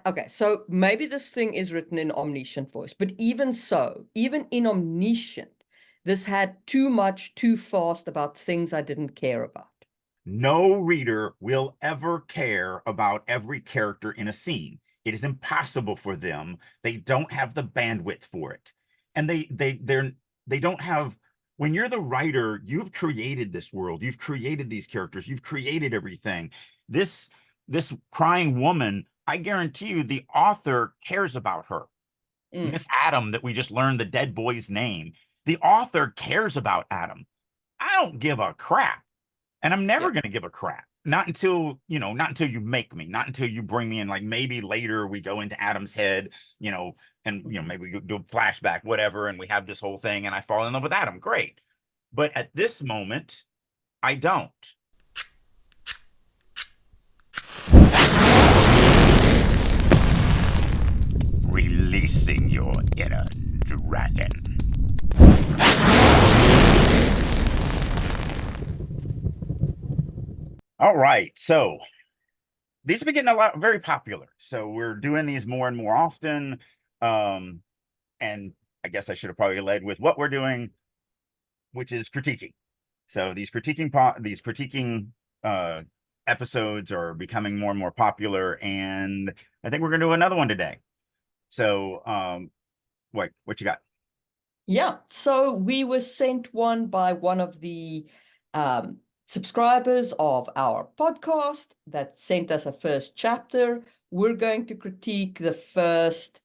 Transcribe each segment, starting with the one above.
Okay, so maybe this thing is written in omniscient voice, but even so, even in omniscient, this had too much, too fast about things I didn't care about. No reader will ever care about every character in a scene. It is impossible for them. They don't have the bandwidth for it. And they don't have, when you're the writer, you've created this world, you've created these characters, you've created everything. This crying woman, I guarantee you the author cares about her. This Adam that we just learned the dead boy's name, the author cares about Adam. I don't give a crap. And I'm never Yeah. going to give a crap. Not until, not until you make me, not until you bring me in. Like maybe later we go into Adam's head, and, maybe we do a flashback, whatever, and we have this whole thing and I fall in love with Adam. Great. But at this moment, I don't. Releasing your inner dragon. All right. So these have been getting very popular. So we're doing these more and more often. And I guess I should have probably led with what we're doing, which is critiquing. So these critiquing episodes are becoming more and more popular, and I think we're gonna do another one today. So what you got? Yeah, so we were sent one by one of the subscribers of our podcast that sent us a first chapter. We're going to critique the first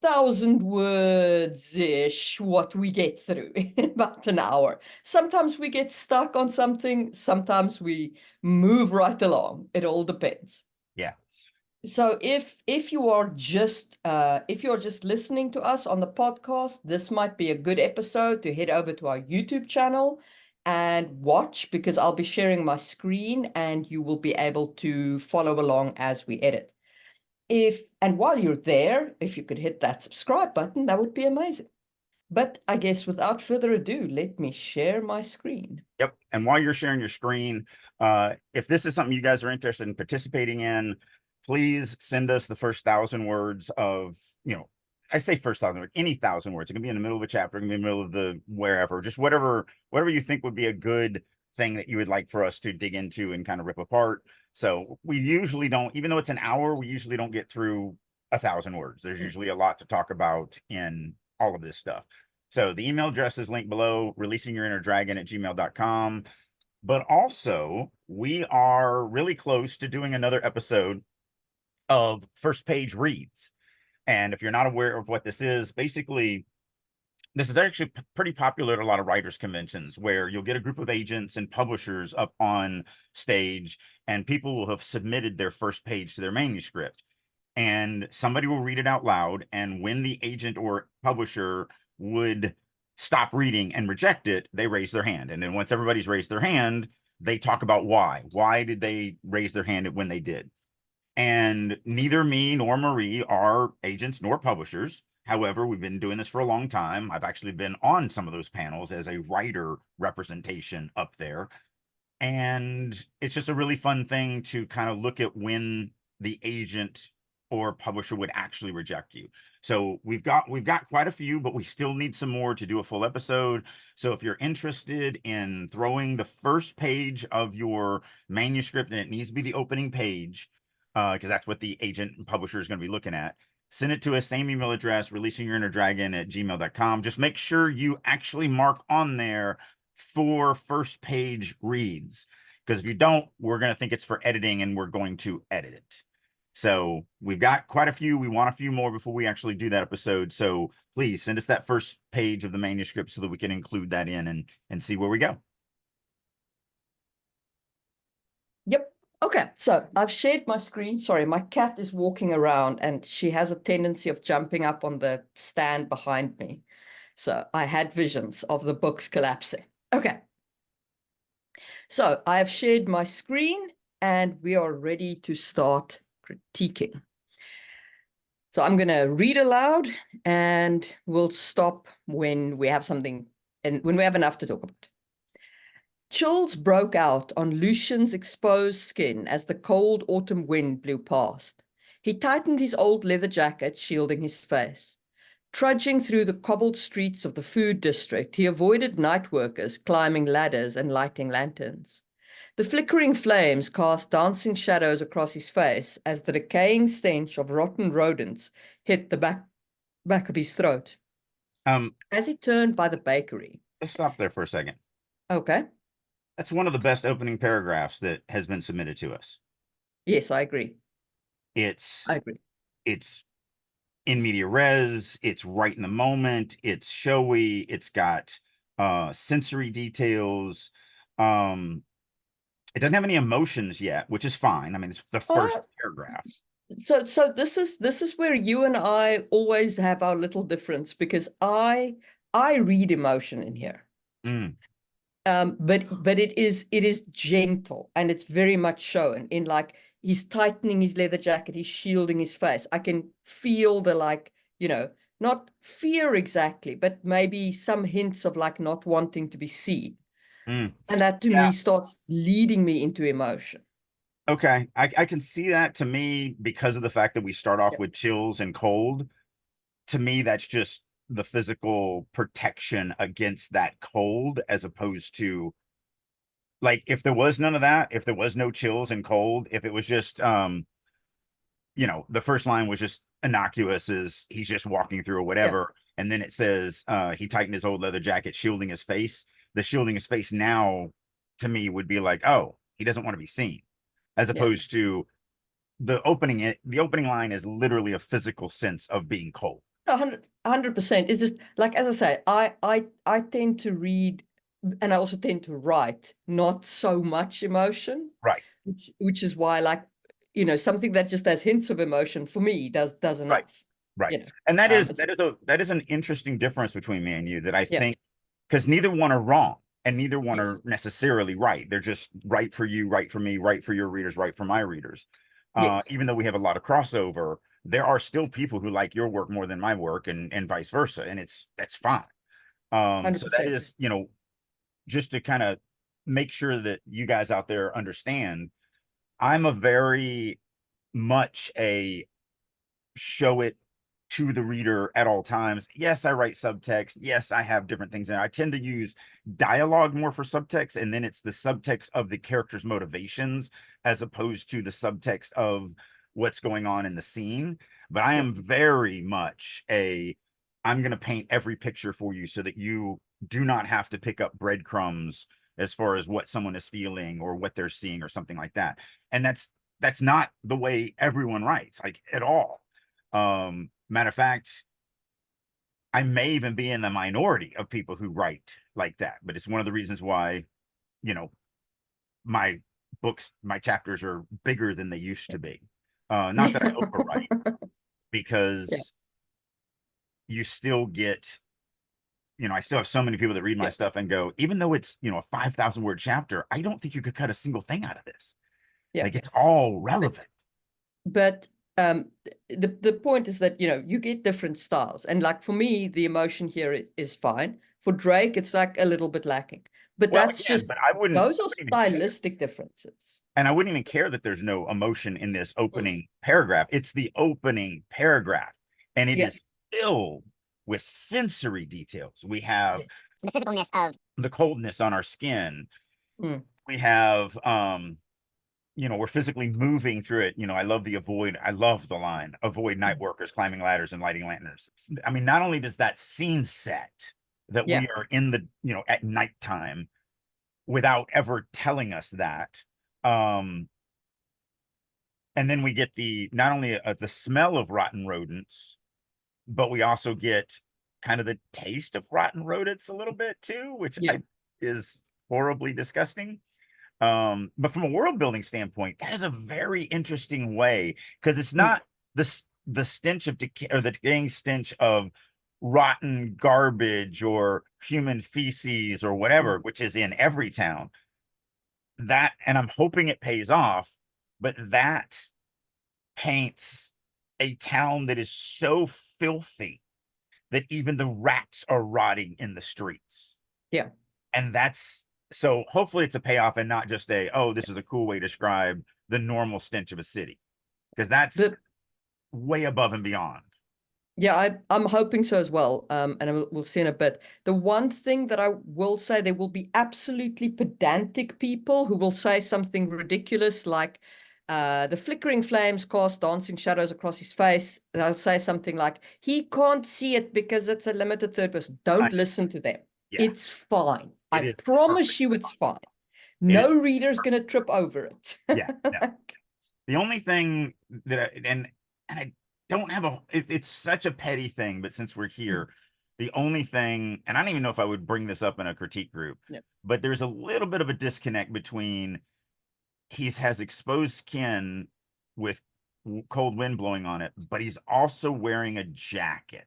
1,000 words-ish, what we get through in about an hour. Sometimes we get stuck on something, sometimes we move right along. It all depends. Yeah. So if you are just listening to us on the podcast, this might be a good episode to head over to our YouTube channel and watch, because I'll be sharing my screen and you will be able to follow along as we edit. And while you're there, if you could hit that subscribe button, that would be amazing. But I guess without further ado, let me share my screen. Yep. And while you're sharing your screen, if this is something you guys are interested in participating in, please send us the first 1,000 words of, I say first 1,000 words, any 1,000 words. It can be in the middle of a chapter, it can be in the middle of the wherever, just whatever you think would be a good thing that you would like for us to dig into and kind of rip apart. So we usually don't, even though it's an hour, we usually don't get through 1,000 words. There's usually a lot to talk about in all of this stuff. So the email address is linked below, releasingyourinnerdragon@gmail.com. But also, we are really close to doing another episode of First Page Reads. And if you're not aware of what this is, basically, this is actually pretty popular at a lot of writers' conventions, where you'll get a group of agents and publishers up on stage, and people will have submitted their first page to their manuscript. And somebody will read it out loud. And when the agent or publisher would stop reading and reject it, they raise their hand. And then once everybody's raised their hand, they talk about why. Why did they raise their hand when they did? And neither me nor Marie are agents nor publishers. However, we've been doing this for a long time. I've actually been on some of those panels as a writer representation up there. And it's just a really fun thing to kind of look at when the agent or publisher would actually reject you. So we've got quite a few, but we still need some more to do a full episode. So if you're interested in throwing the first page of your manuscript, and it needs to be the opening page, because that's what the agent and publisher is going to be looking at, send it to us, same email address, releasingyourinnerdragon@gmail.com. Just make sure you actually mark on there for first page reads, because if you don't, we're going to think it's for editing and we're going to edit it. So we've got quite a few. We want a few more before we actually do that episode. So please send us that first page of the manuscript so that we can include that in and see where we go. Yep. Okay, so I've shared my screen. Sorry, my cat is walking around and she has a tendency of jumping up on the stand behind me. So I had visions of the books collapsing. Okay. So I have shared my screen and we are ready to start critiquing. So I'm going to read aloud and we'll stop when we have something and when we have enough to talk about. Chills broke out on Lucian's exposed skin as the cold autumn wind blew past. He tightened his old leather jacket, shielding his face. Trudging through the cobbled streets of the food district, he avoided night workers climbing ladders and lighting lanterns. The flickering flames cast dancing shadows across his face as the decaying stench of rotten rodents hit the back of his throat. As he turned by the bakery. Let's stop there for a second. Okay. That's one of the best opening paragraphs that has been submitted to us. Yes, I agree. I agree. It's in media res, it's right in the moment, it's showy, it's got sensory details. It doesn't have any emotions yet, which is fine. I mean, it's the first paragraph. So this is where you and I always have our little difference, because I read emotion in here. But it is gentle, and it's very much shown in, like, he's tightening his leather jacket, he's shielding his face. I can feel the, like, not fear exactly, but maybe some hints of, like, not wanting to be seen. And that to me starts leading me into emotion. Okay, I can see that. To me, because of the fact that we start off with chills and cold, to me, that's just the physical protection against that cold, as opposed to, like, if there was none of that, if there was no chills and cold, if it was just the first line was just innocuous, as he's just walking through or whatever, and then it says he tightened his old leather jacket, shielding his face. The shielding his face now, to me, would be like, oh, he doesn't want to be seen, as opposed to the opening line is literally a physical sense of being cold. 100%. It's just like, as I say, I tend to read, and I also tend to write not so much emotion, right? Which is why, like, something that just has hints of emotion for me does enough. Right. And that is an interesting difference between me and you, that I think, because neither one are wrong and neither one are necessarily right. They're just right for you, right for me, right for your readers, right for my readers. Even though we have a lot of crossover, there are still people who like your work more than my work, and vice versa, and that's fine. So that is, just to kind of make sure that you guys out there understand, I'm a very much a show it to the reader at all times. Yes, I write subtext. Yes, I have different things in it. I tend to use dialogue more for subtext, and then it's the subtext of the character's motivations as opposed to the subtext of what's going on in the scene. But I am very much I'm going to paint every picture for you so that you do not have to pick up breadcrumbs as far as what someone is feeling or what they're seeing or something like that. And that's not the way everyone writes, like, at all. Matter of fact, I may even be in the minority of people who write like that, but it's one of the reasons why, my books, my chapters are bigger than they used to be. Not that I overwrite, because you still get, I still have so many people that read my stuff and go, even though it's, a 5,000 word chapter, I don't think you could cut a single thing out of this. Like, it's all relevant. But the point is that, you get different styles, and, like, for me, the emotion here is fine. For Drake, it's like a little bit lacking, but that's just, but those are stylistic differences. And I wouldn't even care that there's no emotion in this opening paragraph. It's the opening paragraph, and it is filled with sensory details. We have the physicalness of the coldness on our skin. We have we're physically moving through it. I love the line, avoid night workers climbing ladders and lighting lanterns. I mean, not only does that scene set that we are in the, at nighttime, without ever telling us that. And then we get not only the smell of rotten rodents, but we also get kind of the taste of rotten rodents a little bit too, which is horribly disgusting. But from a world building standpoint, that is a very interesting way, because it's not the stench of decay, or the decaying stench of rotten garbage or human feces or whatever, which is in every town. That, and I'm hoping it pays off, but that paints a town that is so filthy that even the rats are rotting in the streets. And so hopefully it's a payoff, and not just this is a cool way to describe the normal stench of a city, because that's way above and beyond. Yeah, I'm hoping so as well. And we'll see in a bit. The one thing that I will say, there will be absolutely pedantic people who will say something ridiculous like, the flickering flames cast dancing shadows across his face. They'll say something like, he can't see it because it's a limited third person. Don't listen to them. Yeah, It's fine. it I is promise perfect. you it's fine. It is. No reader's going to trip over it. Yeah, no. The only thing that and I don't have it's such a petty thing, but since we're here, the only thing, and I don't even know if I would bring this up in a critique group, but there's a little bit of a disconnect between has exposed skin with cold wind blowing on it, but he's also wearing a jacket.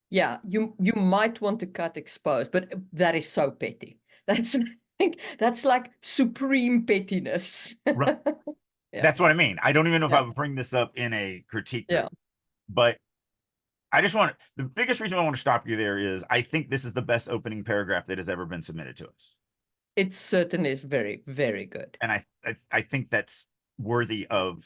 Yeah, you might want to cut exposed, but that is so petty. That's like supreme pettiness. Right. Yeah. That's what I mean. I don't even know if Yeah. I would bring this up in a critique group, Yeah. but I just want the biggest reason I want to stop you there is I think this is the best opening paragraph that has ever been submitted to us. It certainly is very, very good. And I think that's worthy of,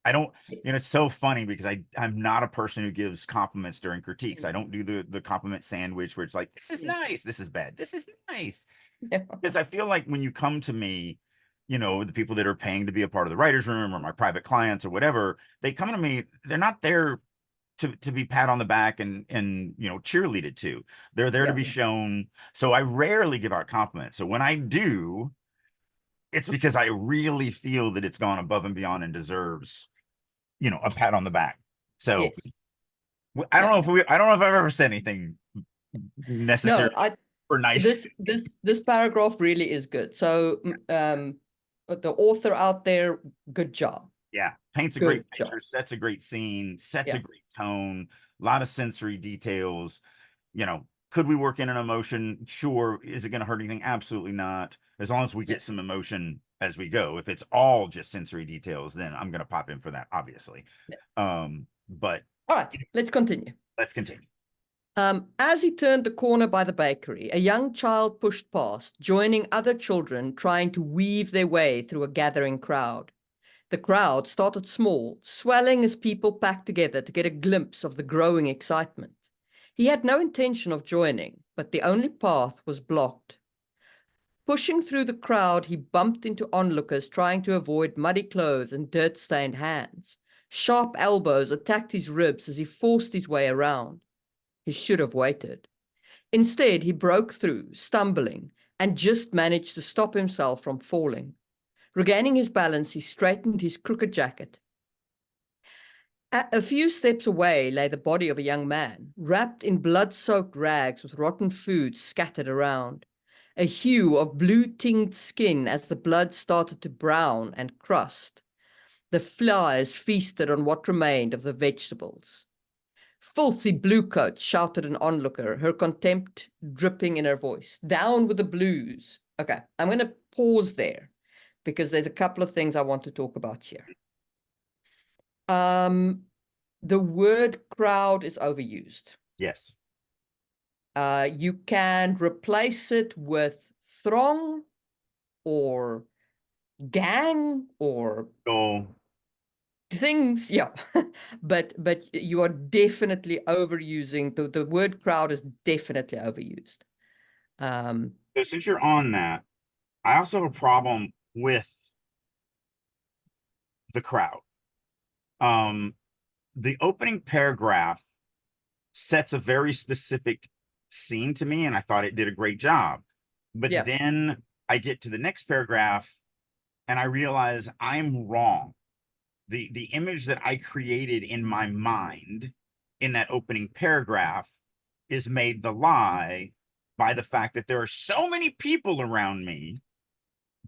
I don't, it's so funny because I'm not a person who gives compliments during critiques. I don't do the compliment sandwich where it's like, this is nice, this is bad, this is nice. Because I feel like when you come to me, the people that are paying to be a part of the writer's room or my private clients or whatever, they come to me, they're not there to be pat on the back and cheerleaded to. They're there to be shown. So I rarely give out compliments. So when I do, it's because I really feel that it's gone above and beyond and deserves, a pat on the back. So yes. I don't know if I've ever said anything necessary or nice. This paragraph really is good. So the author out there, good job. Yeah, paints a great picture, sets a great scene, sets a great tone, a lot of sensory details. Could we work in an emotion? Sure. Is it going to hurt anything? Absolutely not. As long as we get some emotion as we go. If it's all just sensory details, then I'm going to pop in for that, obviously. But all right, let's continue. Let's continue. As he turned the corner by the bakery, a young child pushed past, joining other children trying to weave their way through a gathering crowd. The crowd started small, swelling as people packed together to get a glimpse of the growing excitement. He had no intention of joining, but the only path was blocked. Pushing through the crowd, he bumped into onlookers trying to avoid muddy clothes and dirt-stained hands. Sharp elbows attacked his ribs as he forced his way around. He should have waited. Instead, he broke through, stumbling, and just managed to stop himself from falling. Regaining his balance, he straightened his crooked jacket. A few steps away lay the body of a young man, wrapped in blood-soaked rags with rotten food scattered around. A hue of blue-tinged skin as the blood started to brown and crust. The flies feasted on what remained of the vegetables. Filthy bluecoat, shouted an onlooker, her contempt dripping in her voice. Down with the blues. Okay, I'm going to pause there because there's a couple of things I want to talk about here. The word crowd is overused. Yes. You can replace it with throng or gang or things, yeah. but you are definitely overusing the word crowd is definitely overused. So since you're on that, I also have a problem with the crowd. The opening paragraph sets a very specific scene to me, and I thought it did a great job. But then I get to the next paragraph and I realize I'm wrong. The image that I created in my mind in that opening paragraph is made the lie by the fact that there are so many people around me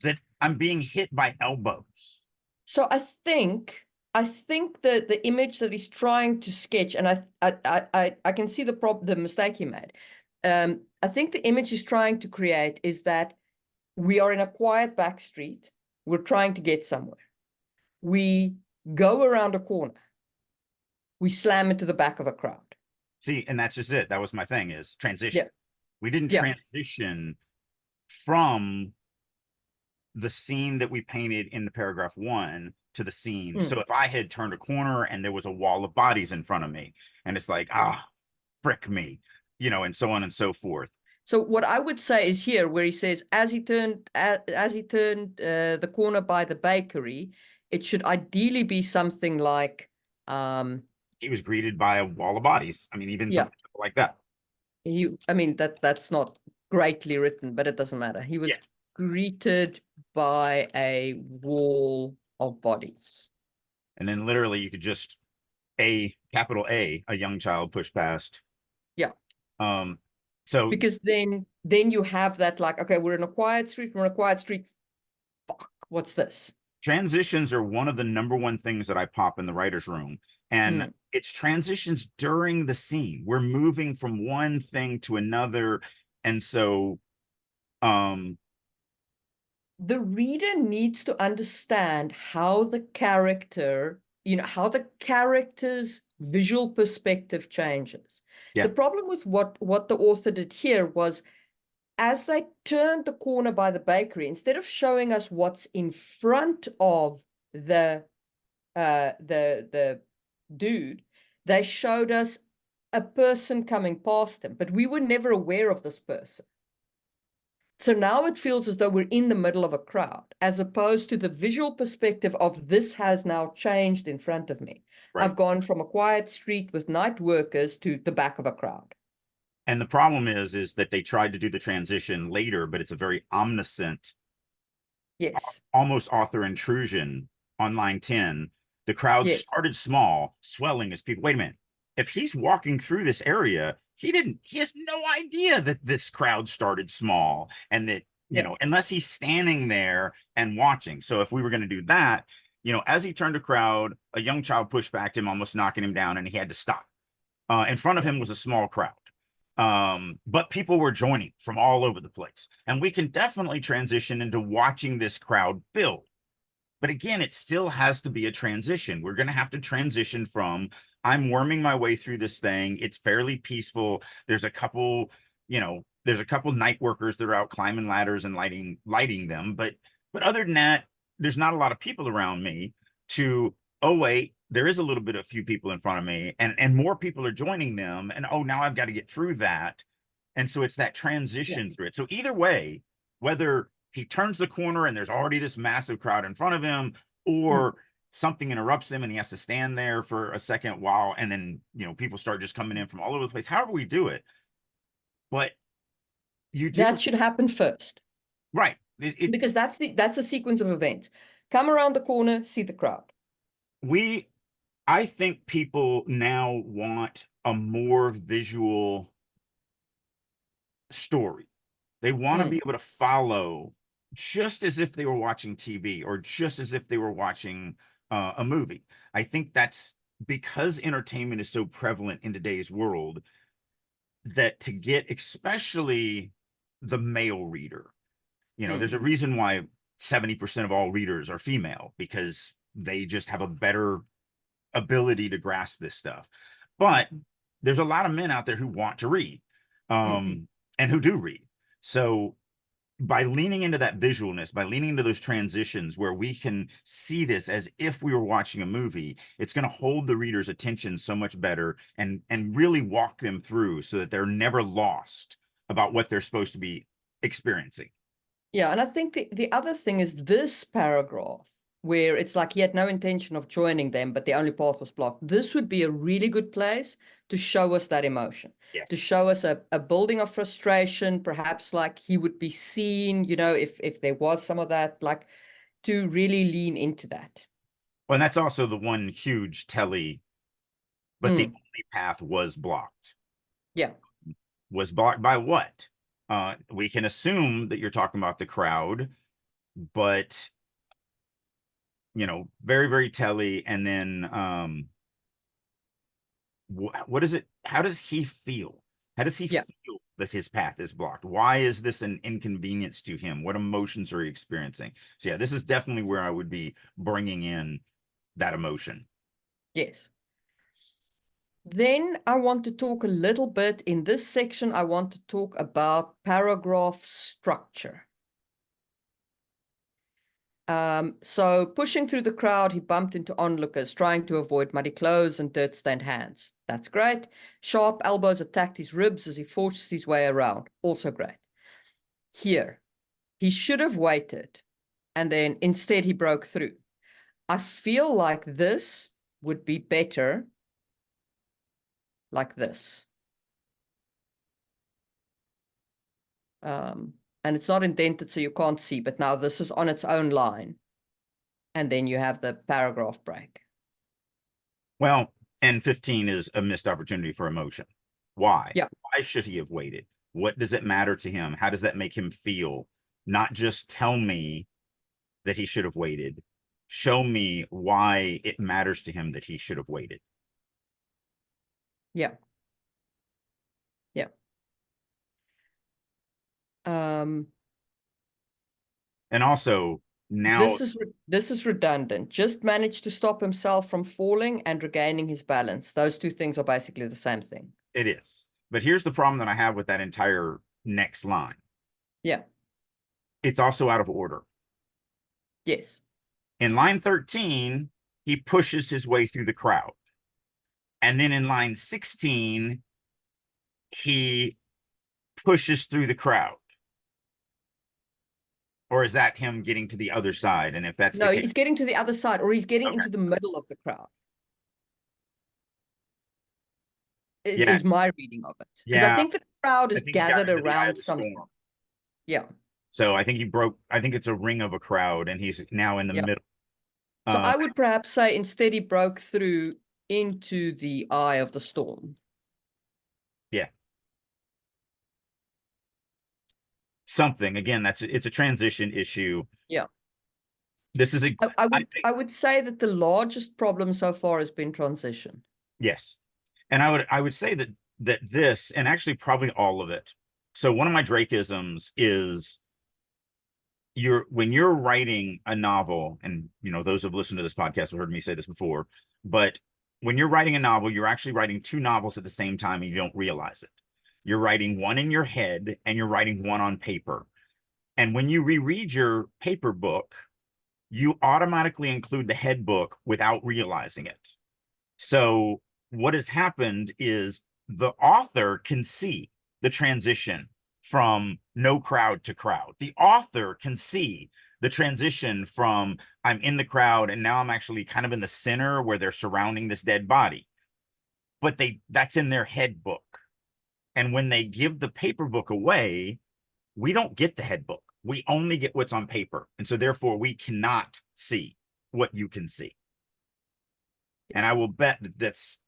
that I'm being hit by elbows. So I think the image that he's trying to sketch, and I can see the mistake he made. I think the image he's trying to create is that we are in a quiet back street. We're trying to get somewhere. We go around a corner. We slam into the back of a crowd. See, and that's just it. That was my thing, is transition. We didn't transition from the scene that we painted in the paragraph 1 to the scene. So if I had turned a corner and there was a wall of bodies in front of me, and it's like, frick me, and so on and so forth. So what I would say is here, where he says, as he turned the corner by the bakery, it should ideally be something like, he was greeted by a wall of bodies. I mean, even yeah, something like that. I mean, that's not greatly written, but it doesn't matter. He was greeted by a wall of bodies. And then literally you could just capital A, a young child pushed past. Yeah. So because then you have that, like, okay, we're in a quiet street, fuck, what's this? Transitions are one of the number one things that I pop in the writer's room. And it's transitions during the scene. We're moving from one thing to another. And so the reader needs to understand how the character, how the character's visual perspective changes. The problem with what the author did here was, as they turned the corner by the bakery, instead of showing us what's in front of the dude, they showed us a person coming past him, but we were never aware of this person. So now it feels as though we're in the middle of a crowd, as opposed to the visual perspective of this has now changed in front of me. Right. I've gone from a quiet street with night workers to the back of a crowd. And the problem is that they tried to do the transition later, but it's a very omniscient, almost author intrusion on line 10. The crowd started small, swelling as people, wait a minute, if he's walking through this area, he has no idea that this crowd started small, and that, unless he's standing there and watching. So if we were going to do that, as he turned a crowd, a young child pushed back him, almost knocking him down, and he had to stop. In front of him was a small crowd. But people were joining from all over the place. And we can definitely transition into watching this crowd build. But again, it still has to be a transition. We're going to have to transition from, I'm worming my way through this thing. It's fairly peaceful. There's a couple night workers that are out climbing ladders and lighting them. But other than that, there's not a lot of people around me, to, oh, wait, there is a few people in front of me, and more people are joining them. And, oh, now I've got to get through that. And so it's that transition through it. So either way, whether he turns the corner and there's already this massive crowd in front of him, or something interrupts him and he has to stand there for a second while, and then, people start just coming in from all over the place, however we do it. But that should happen first. Right. Because that's the sequence of events. Come around the corner, see the crowd. I think people now want a more visual story. They want to be able to follow, just as if they were watching TV, or just as if they were watching a movie. I think that's because entertainment is so prevalent in today's world, that to get especially the male reader, there's a reason why 70% of all readers are female, because they just have a better ability to grasp this stuff. But there's a lot of men out there who want to read, and who do read. So by leaning into that visualness, by leaning into those transitions where we can see this as if we were watching a movie, it's going to hold the reader's attention so much better, and really walk them through so that they're never lost about what they're supposed to be experiencing. Yeah, and I think the other thing is this paragraph, where it's like he had no intention of joining them, but the only path was blocked. This would be a really good place to show us that emotion, to show us a building of frustration, perhaps like he would be seen, if there was some of that, like, to really lean into that. Well, and that's also the one huge telly, but the only path was blocked. Yeah. Was blocked by what? We can assume that you're talking about the crowd, but very, very telly. And then what is it? How does he feel? How does he feel that his path is blocked? Why is this an inconvenience to him? What emotions are he experiencing? So yeah, this is definitely where I would be bringing in that emotion. Yes. Then I want to talk a little bit in this section. I want to talk about paragraph structure. So pushing through the crowd, he bumped into onlookers, trying to avoid muddy clothes and dirt-stained hands. That's great. Sharp elbows attacked his ribs as he forced his way around. Also great. Here, he should have waited, and then instead he broke through. I feel like this would be better like this. And it's not indented, so you can't see, but now this is on its own line. And then you have the paragraph break. Well, and 15 is a missed opportunity for emotion. Why? Yeah. Why should he have waited? What does it matter to him? How does that make him feel? Not just tell me that he should have waited. Show me why it matters to him that he should have waited. Yeah. Yeah. And also now this is redundant. Just managed to stop himself from falling and regaining his balance. Those two things are basically the same thing. it is. But here's the problem that I have with that entire next line. Yeah. It's also out of order. Yes. In line 13, he pushes his way through the crowd. And then in line 16, he pushes through the crowd. Or is that him getting to the other side? And if that's no, the case, he's getting to the other side, or he's getting into the middle of the crowd. Is my reading of it. Because I think the crowd is gathered around something. Yeah. So I think I think it's a ring of a crowd, and he's now in the middle. So I would perhaps say instead he broke through into the eye of the storm. Yeah. Something, again, it's a transition issue. Yeah. This is I would say that the largest problem so far has been transition. Yes. And I would say that this, and actually probably all of it. So one of my Drakeisms is when you're writing a novel, and those who've listened to this podcast have heard me say this before, but when you're writing a novel, you're actually writing two novels at the same time and you don't realize it. You're writing one in your head and you're writing one on paper. And when you reread your paper book, you automatically include the head book without realizing it. So what has happened is the author can see the transition from no crowd to crowd. The author can see the transition from I'm in the crowd and now I'm actually kind of in the center where they're surrounding this dead body. But that's in their head book. And when they give the paper book away, we don't get the head book. We only get what's on paper. And so therefore we cannot see what you can see. And I will bet that that's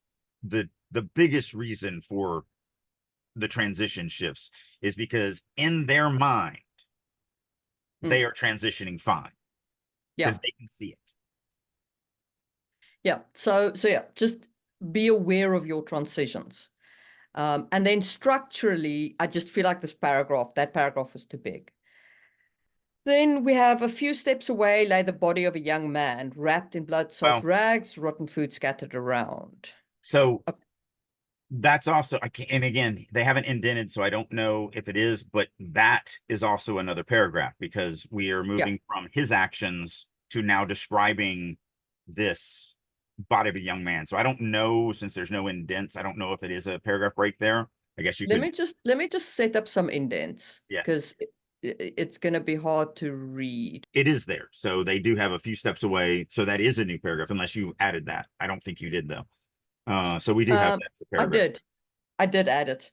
the biggest reason for the transition shifts is because in their mind, they are transitioning fine. Because they can see it. Yeah. So yeah, just be aware of your transitions. And then structurally, I just feel like that paragraph is too big. Then we have a few steps away lay the body of a young man wrapped in blood-soaked rags, rotten food scattered around. So that's also, and again, they haven't indented, so I don't know if it is, but that is also another paragraph because we are moving from his actions to now describing this body of a young man. So I don't know, since there's no indents, I don't know if it is a paragraph break there. I guess you let me just set up some indents. Yeah. Because it's going to be hard to read. It is there. So they do have a few steps away. So that is a new paragraph, unless you added that. I don't think you did, though. So we do have that as a paragraph. I did add it.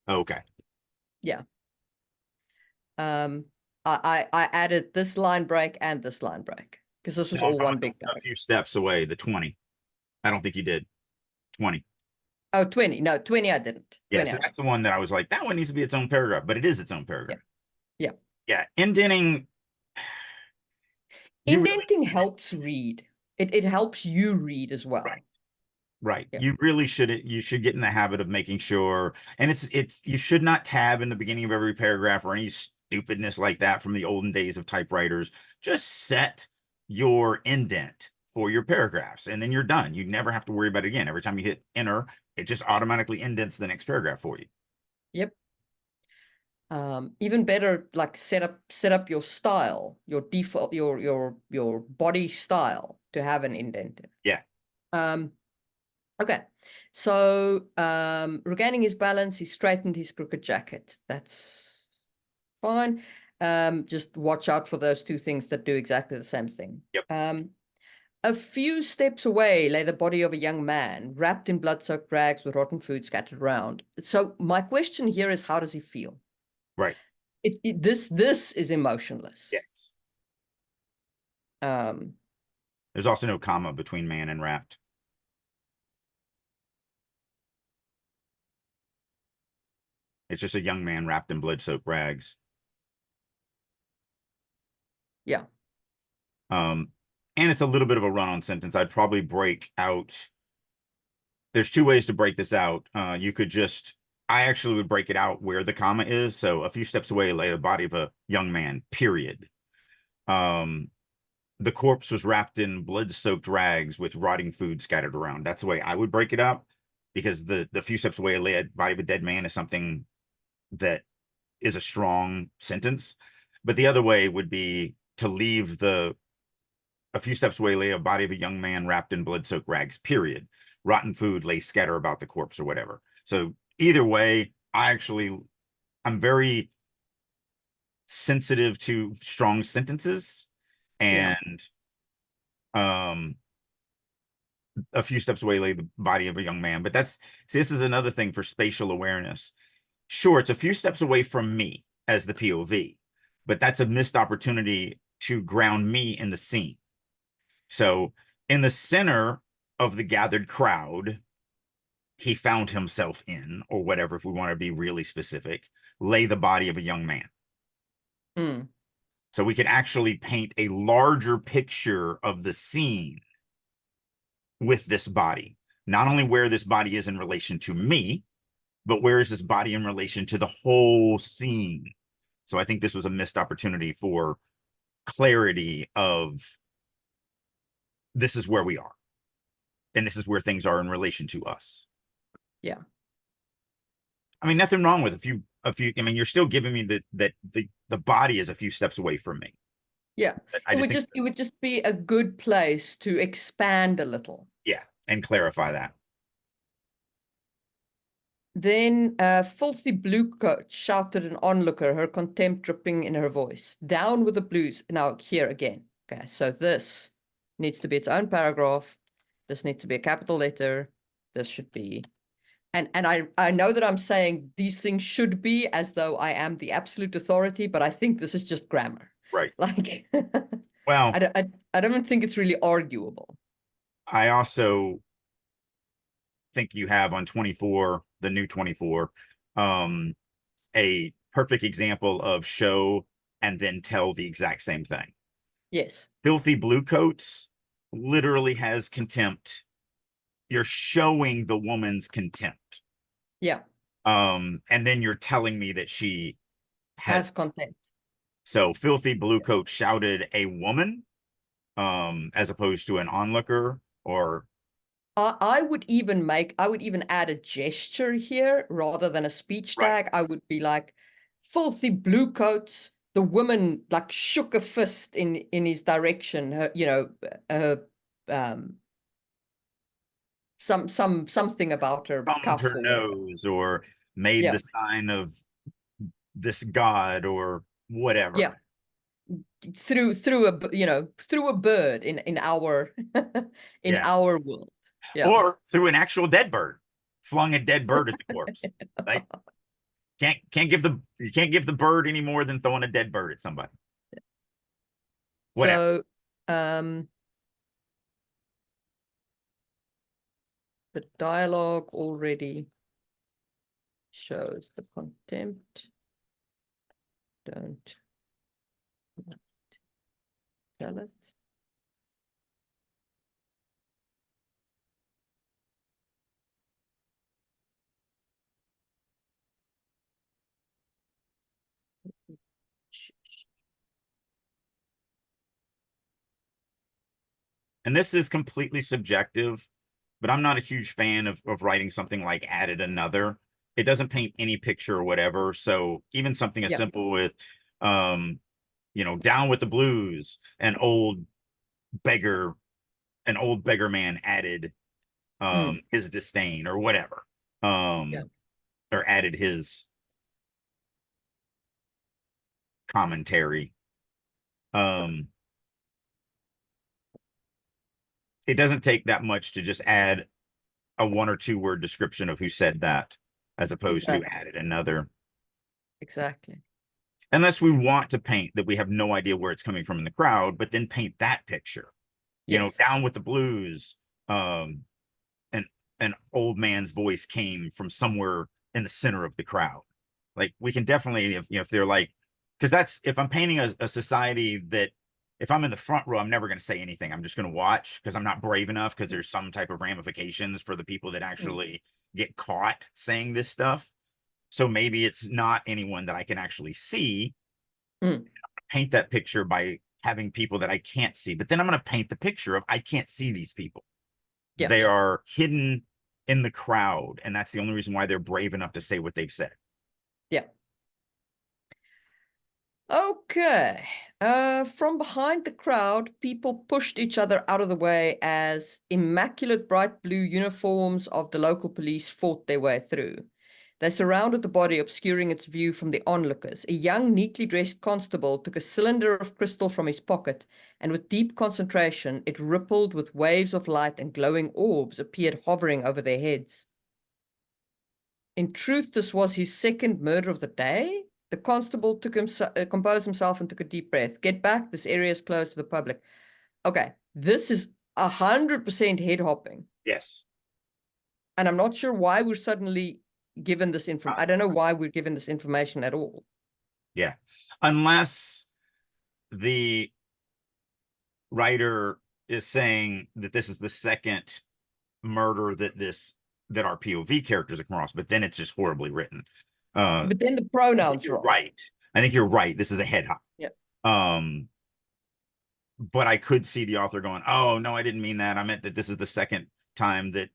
Okay. Yeah. I added this line break and this line break because this was all one big paragraph. A few steps away, the 20. I don't think you did. 20. Oh, 20. No, 20 I didn't. Yes, that's the one that I was like, that one needs to be its own paragraph, but it is its own paragraph. Yeah. Yeah. Indenting. Indenting helps read. It helps you read as well. Right. Yeah. You should get in the habit of making sure, and you should not tab in the beginning of every paragraph or any stupidness like that from the olden days of typewriters. Just set your indent for your paragraphs and then you're done. You never have to worry about it again. Every time you hit enter, it just automatically indents the next paragraph for you. Yep. Even better, like set up your style, your default, your body style to have an indent. Yeah. Okay. So regaining his balance, he straightened his crooked jacket. That's fine. Just watch out for those two things that do exactly the same thing. Yep. A few steps away lay the body of a young man, wrapped in blood-soaked rags with rotten food scattered around. So my question here is, how does he feel? Right. This is emotionless. Yes. Um, There's also no comma between man and wrapped. It's just a young man wrapped in blood-soaked rags. yeah. And it's a little bit of a run-on sentence. I'd probably break out. There's two ways to break this out. You could just, I actually would break it out where the comma is. So a few steps away lay the body of a young man, period. The corpse was wrapped in blood-soaked rags with rotting food scattered around. That's the way I would break it up, because the few steps away lay a body of a dead man is something that is a strong sentence. But the other way would be to leave a few steps away lay a body of a young man wrapped in blood-soaked rags, period. Rotten food lay scatter about the corpse or whatever. So either way, I'm very sensitive to strong sentences, Yeah. and a few steps away lay the body of a young man. But this is another thing for spatial awareness. Sure, it's a few steps away from me as the POV, but that's a missed opportunity to ground me in the scene. So in the center of the gathered crowd, he found himself in, or whatever, if we want to be really specific, lay the body of a young man. Mm. So we can actually paint a larger picture of the scene with this body. Not only where this body is in relation to me, but where is this body in relation to the whole scene? So I think this was a missed opportunity for clarity of, this is where we are, and this is where things are in relation to us. Yeah. I mean, nothing wrong with I mean, you're still giving me that the body is a few steps away from me. Yeah. I just think, It would just be a good place to expand a little. yeah, and clarify that. Then a filthy bluecoat shouted an onlooker, her contempt dripping in her voice. Down with the blues. Now, here again. Okay, so this needs to be its own paragraph. This needs to be a capital letter. This should be. And I know that I'm saying these things should be as though I am the absolute authority, but I think this is just grammar. Right. Like, Well, I don't think it's really arguable. I also think you have on 24, the new 24, a perfect example of show and then tell the exact same thing. Yes. Filthy Bluecoats literally has contempt. You're showing the woman's contempt. Yeah. And then you're telling me that she Has has. contempt. So Filthy Bluecoat shouted a woman, as opposed to an onlooker, or I would even add a gesture here rather than a speech right. tag. I would be like, filthy bluecoats. The woman like shook a fist in his direction. Her, um, something about her Thumbed cuff her or whatever. nose, or made Yeah, the sign of this god, or whatever. yeah. Through a bird in our in Yeah. our world. Yeah. Or through an actual dead bird, flung a dead bird at the corpse. Like, you can't give the bird any more than throwing a dead bird at somebody. Whatever. So, um, the dialogue already shows the contempt. Don't tell it. And this is completely subjective, but I'm not a huge fan of writing something like added another. it doesn't paint any picture or whatever. So even something as Yeah. simple with, down with the blues, beggar, an old beggar man added his disdain or whatever, Yeah. or added his commentary. It doesn't take that much to just add a 1 or 2 word description of who said that, as opposed to Exactly. added another. Exactly. Unless we want to paint that we have no idea where it's coming from in the crowd, but then paint that picture. Yes. Down with the blues. And an old man's voice came from somewhere in the center of the crowd. Like, we can definitely, if they're like, because that's, if I'm painting a society that, if I'm in the front row, I'm never going to say anything. I'm just going to watch, because I'm not brave enough, because there's some type of ramifications for the people that actually get caught saying this stuff. So maybe it's not anyone that I can actually see. Paint that picture by having people that I can't see, but then I'm going to paint the picture of, I can't see these people. Yeah. They are hidden in the crowd, and that's the only reason why they're brave enough to say what they've said. Yeah. Okay. From behind the crowd, people pushed each other out of the way as immaculate bright blue uniforms of the local police fought their way through. They surrounded the body, obscuring its view from the onlookers. A young, neatly dressed constable took a cylinder of crystal from his pocket, and with deep concentration, it rippled with waves of light, and glowing orbs appeared hovering over their heads. In truth, this was his second murder of the day. The constable composed himself and took a deep breath. Get back, this area is closed to the public. Okay, this is 100% head hopping. Yes. And I'm not sure why we're suddenly given this information. I don't know why we're given this information at all. Yeah. Unless the writer is saying that this is the second murder that our POV characters have come across, but then it's just horribly written. But then the pronouns You're wrong. right. I think you're right. This is a head hop. Yeah. But I could see the author going, "Oh no, I didn't mean that. I meant that this is the second time that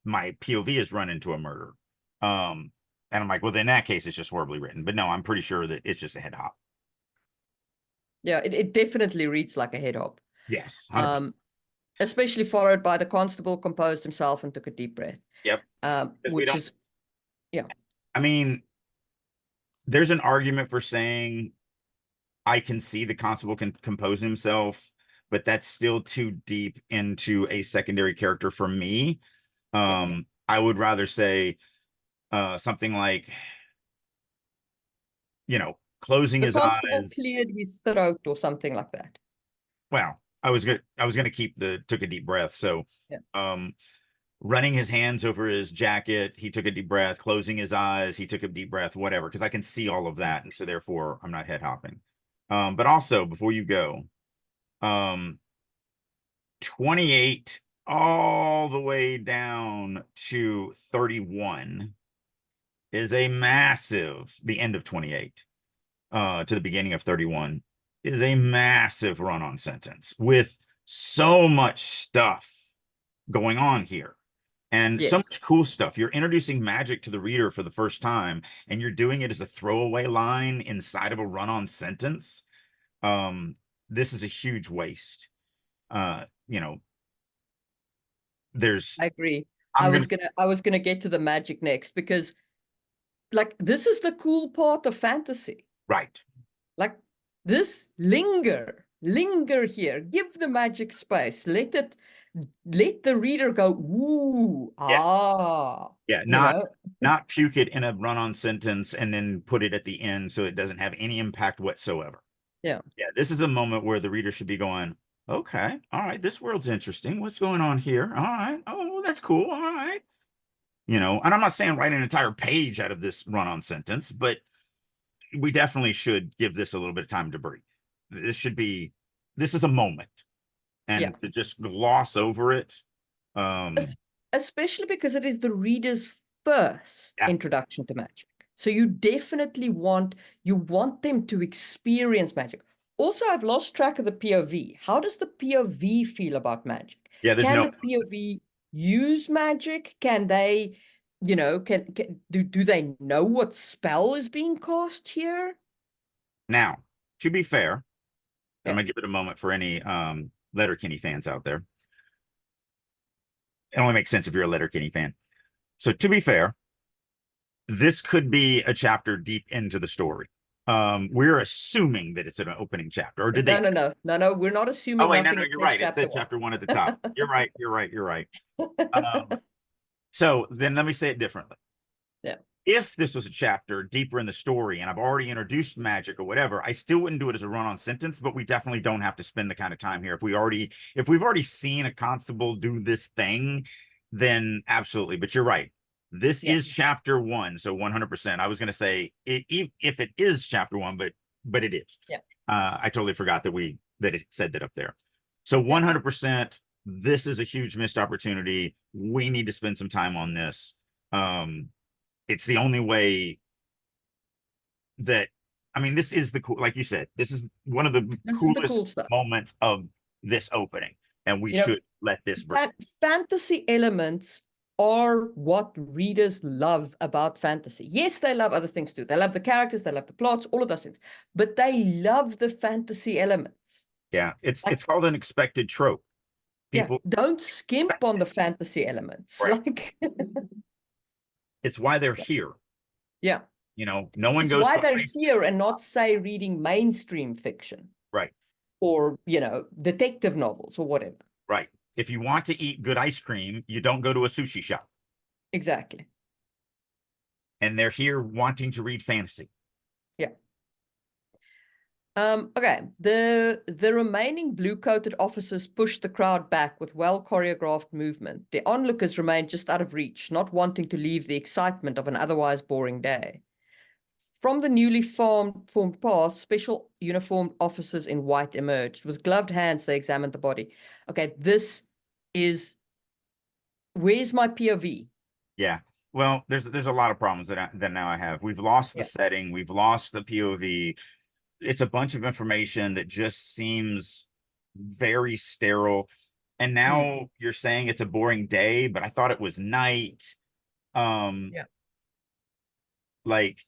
my POV has run into a murder." And I'm like, well, in that case, it's just horribly written. But no, I'm pretty sure that it's just a head hop. Yeah, it definitely reads like a head hop. Yes. 100%. Especially followed by the constable composed himself and took a deep breath. Yep. Which is, yeah. I mean, there's an argument for saying I can see the constable can compose himself, but that's still too deep into a secondary character for me. I would rather say something like, closing his constable eyes. cleared his throat or something like that. Well, I was gonna keep took a deep breath. So running his hands over his jacket, he took a deep breath, closing his eyes, he took a deep breath, whatever, because I can see all of that. And so therefore I'm not head hopping. But also, before you go, 28 all the way down to 31 is a massive, the end of 28 to the beginning of 31 is a massive run-on sentence with so much stuff going on here. And so much cool stuff. You're introducing magic to the reader for the first time, and you're doing it as a throwaway line inside of a run-on sentence. This is a huge waste. There's I agree. I was gonna get to the magic next, because like this is the cool part of fantasy. Right. Like this, linger here, give the magic space, let the reader go, ooh, not puke it in a run-on sentence and then put it at the end so it doesn't have any impact whatsoever. Yeah. This is a moment where the reader should be going, okay, all right, this world's interesting, what's going on here? All right, oh, that's cool, all right. And I'm not saying write an entire page out of this run-on sentence, but we definitely should give this a little bit of time to breathe. This is a moment, and to just gloss over it, especially because it is the reader's first introduction to magic. So you definitely want them to experience magic. Also, I've lost track of the POV. How does the POV feel about magic? Can the POV use magic? Can they you know, do they know what spell is being cast here? Now, to be fair, I'm Yeah. gonna give it a moment for any Letterkenny fans out there. It only makes sense if you're a Letterkenny fan. So to be fair, this could be a chapter deep into the story. We're assuming that it's an opening chapter, or did they? No. We're not Oh assuming wait, no, nothing. no, It you're says right. It chapter said one. chapter 1 at the top. You're right. You're right. So then let me say it differently. Yeah. If this was a chapter deeper in the story and I've already introduced magic or whatever, I still wouldn't do it as a run-on sentence, but we definitely don't have to spend the kind of time here. If we've already seen a constable do this thing, then absolutely. But you're right. This Yeah. is chapter 1, so 100%. I was going to say if it is chapter 1, but it is. Yeah. I totally forgot that it said that up there. So 100%, this is a huge missed opportunity. We need to spend some time on this. It's the only way that, I mean, this is the cool, like you said, this is one of the This is the coolest cool stuff. moments of this opening, and we should let this break. Fantasy elements are what readers love about fantasy. Yes, they love other things too. They love the characters, they love the plots, all of those things, but they love the fantasy elements. Yeah, it's called an expected trope. People don't skimp on the fantasy elements. right. Like It's why they're here. Yeah. You know, no one It's goes why to they're here and not, say, reading mainstream fiction. Right. Or, you know, detective novels or whatever. Right. If you want to eat good ice cream, you don't go to a sushi shop. Exactly. And they're here wanting to read fantasy. Yeah. Okay. The remaining blue-coated officers pushed the crowd back with well-choreographed movement. The onlookers remained just out of reach, not wanting to leave the excitement of an otherwise boring day. From the newly formed path, special uniformed officers in white emerged. With gloved hands, they examined the body. Okay, this is... Where's my POV? Yeah. Well, there's a lot of problems that now I have. We've lost the Yeah. setting. We've lost the POV. It's a bunch of information that just seems very sterile. And now you're saying it's a boring day, but I thought it was night. Yeah. Like,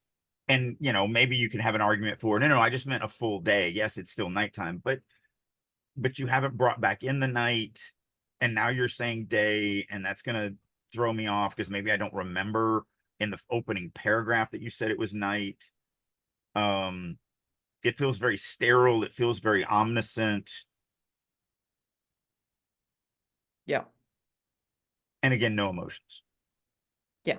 and you know, maybe you can have an argument for no, I just meant a full day. Yes, it's still nighttime, but you haven't brought back in the night, and now you're saying day, and that's gonna throw me off because maybe I don't remember in the opening paragraph that you said it was night. It feels very sterile. It feels very omniscient. Yeah. And again, no emotions. Yeah.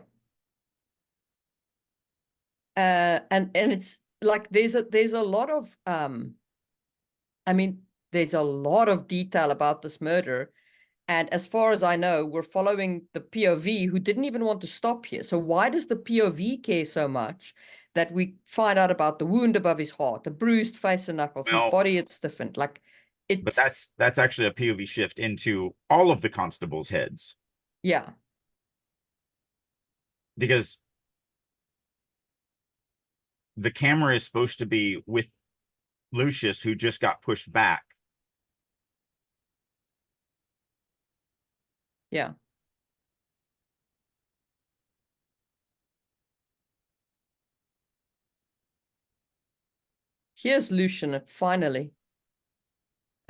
And it's like there's a lot of I mean, there's a lot of detail about this murder. And as far as I know, we're following the POV who didn't even want to stop here. So why does the POV care so much that we find out about the wound above his heart, the bruised face and knuckles, his body, it's different. Like but that's actually a POV shift into all of the constables' heads. Yeah. Because the camera is supposed to be with Lucius, who just got pushed back. Yeah. Here's Lucian finally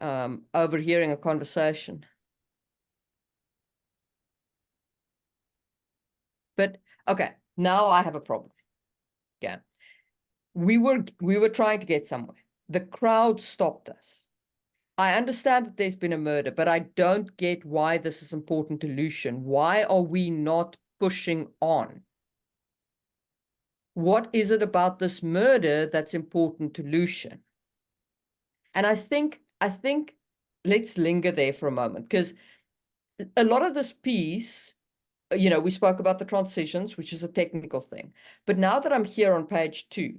overhearing a conversation. But okay, now I have a problem. Yeah. We were trying to get somewhere. The crowd stopped us. I understand that there's been a murder, but I don't get why this is important to Lucian. Why are we not pushing on? What is it about this murder that's important to Lucian? And I think let's linger there for a moment, because a lot of this piece, you know, we spoke about the transitions, which is a technical thing. But now that I'm here on page 2,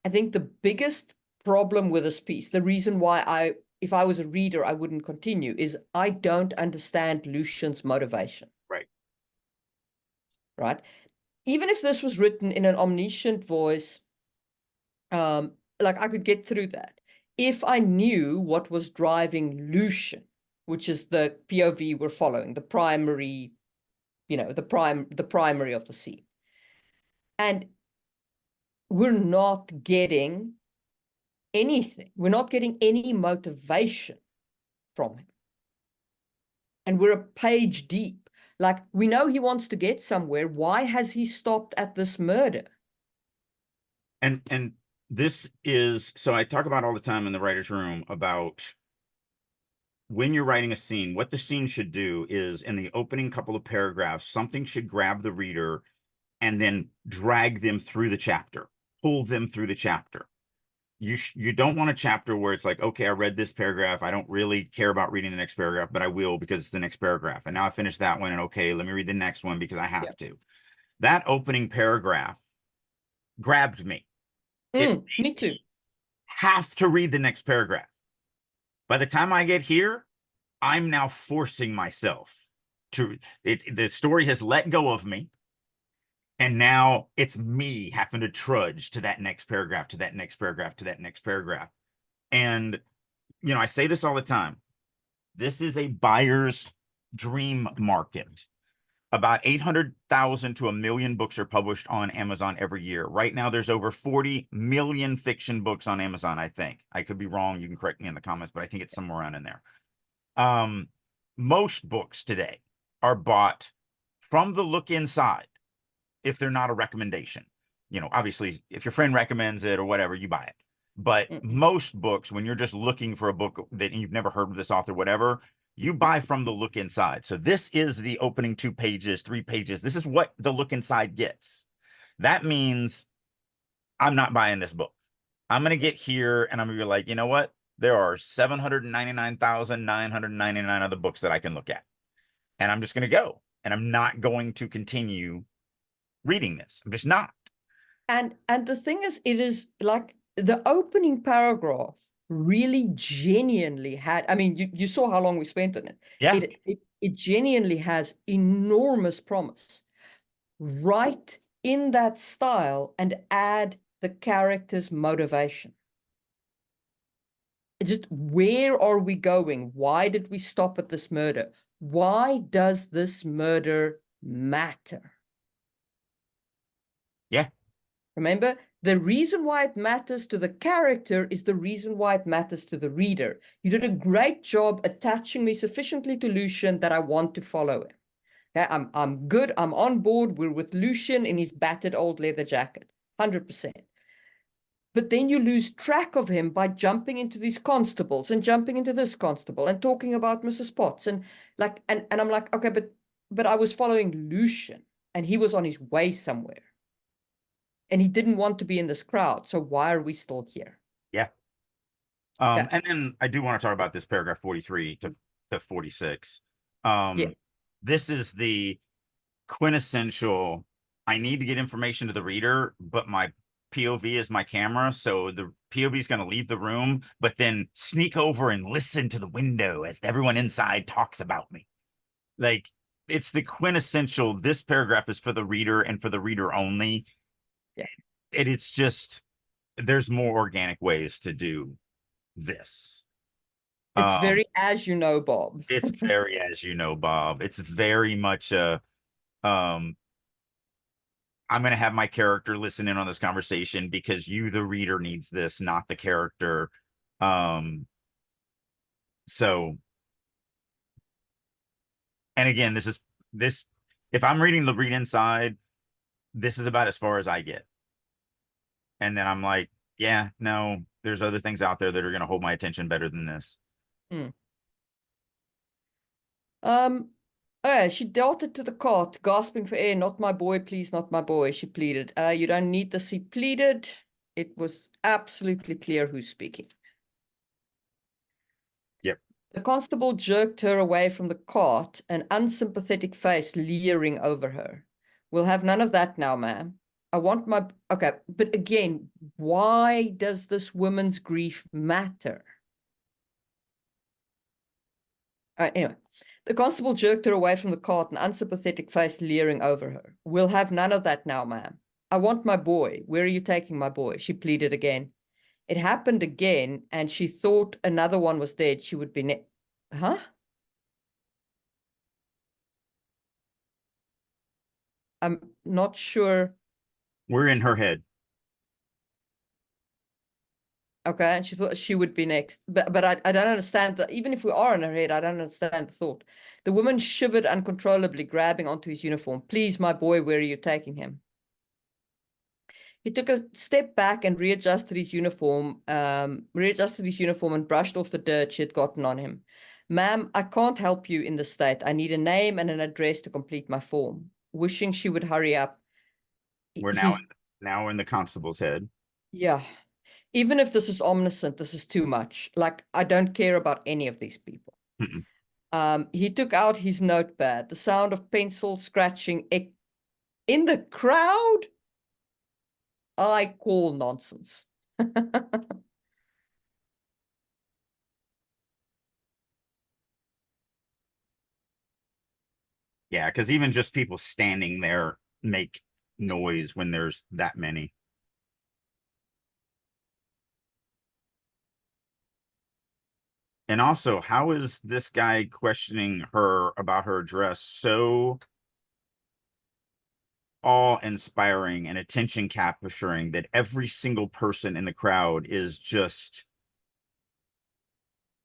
I think the biggest problem with this piece, the reason why if I was a reader, I wouldn't continue, is I don't understand Lucian's motivation. Right. Right. Even if this was written in an omniscient voice, like I could get through that. If I knew what was driving Lucian, which is the POV we're following, the primary the primary of the scene. And we're not getting anything. We're not getting any motivation from him. And we're a page deep. Like, we know he wants to get somewhere. Why has he stopped at this murder? And this is, so I talk about all the time in the writer's room about when you're writing a scene, what the scene should do is in the opening couple of paragraphs, something should grab the reader and then drag them through the chapter, pull them through the chapter. You don't want a chapter where it's like, okay, I read this paragraph. I don't really care about reading the next paragraph, but I will because it's the next paragraph. And now I finished that one. And okay, let me read the next one because I have to. That opening paragraph grabbed me. Me too. Have to read the next paragraph. By the time I get here, I'm now forcing myself to the story has let go of me. And now it's me having to trudge to that next paragraph, to that next paragraph, to that next paragraph. And, I say this all the time. This is a buyer's dream market. About 800,000 to 1 million books are published on Amazon every year. Right now, there's over 40 million fiction books on Amazon, I think. I could be wrong. You can correct me in the comments, but I think it's somewhere around in there. Most books today are bought from the look inside if they're not a recommendation. Obviously, if your friend recommends it or whatever, you buy it. But most books, when you're just looking for a book that you've never heard of this author, whatever, you buy from the look inside. So this is the opening 2 pages, 3 pages. This is what the look inside gets. That means I'm not buying this book. I'm going to get here and I'm going to be like, you know what? There are 799,999 other books that I can look at. And I'm just going to go. And I'm not going to continue reading this. I'm just not. And the thing is, it is like the opening paragraph really genuinely had, I mean, you saw how long we spent on it. Yeah. It genuinely has enormous promise. Write in that style and add the character's motivation. Just where are we going? Why did we stop at this murder? Why does this murder matter? Yeah. Remember, the reason why it matters to the character is the reason why it matters to the reader. You did a great job attaching me sufficiently to Lucian that I want to follow him. Okay, I'm good. I'm on board. We're with Lucian in his battered old leather jacket, 100%. But then you lose track of him by jumping into these constables and jumping into this constable and talking about Mrs. Potts and I'm like, okay, but I was following Lucian and he was on his way somewhere. And he didn't want to be in this crowd. So why are we still here? Yeah. Okay. And then I do want to talk about this paragraph 43 to 46. This is the quintessential, I need to get information to the reader, but my POV is my camera. So the POV is going to leave the room, but then sneak over and listen to the window as everyone inside talks about me. Like, it's the quintessential, this paragraph is for the reader and for the reader only. Yeah. It's just, there's more organic ways to do this. It's very, as you know, Bob. It's very, as you know, Bob. It's very much a, I'm going to have my character listen in on this conversation because you, the reader, needs this, not the character. So, and again, this, if I'm reading the read inside, this is about as far as I get. And then I'm like, yeah, no, there's other things out there that are going to hold my attention better than this. She darted to the cart, gasping for air. Not my boy, please, not my boy, she pleaded. You don't need this, he pleaded. It was absolutely clear who's speaking. Yep. The constable jerked her away from the cart, an unsympathetic face leering over her. We'll have none of that now, ma'am. I want my... Okay, but again, why does this woman's grief matter? Anyway, the constable jerked her away from the cart, an unsympathetic face leering over her. We'll have none of that now, ma'am. I want my boy. Where are you taking my boy? She pleaded again. It happened again, and she thought another one was dead. She would be... Huh? I'm not sure. We're in her head. Okay, and she thought she would be next. But I don't understand that. Even if we are in her head, I don't understand the thought. The woman shivered uncontrollably, grabbing onto his uniform. Please, my boy, where are you taking him? He took a step back and readjusted his uniform and brushed off the dirt she had gotten on him. Ma'am, I can't help you in this state. I need a name and an address to complete my form. Wishing she would hurry up. We're He's, now in the constable's head. yeah. Even if this is omniscient, this is too much. Like, I don't care about any of these people. Mm-mm. He took out his notepad. The sound of pencil scratching in the crowd. I call nonsense. Yeah, because even just people standing there make noise when there's that many. And also, how is this guy questioning her about her address so awe-inspiring and attention capturing that every single person in the crowd is just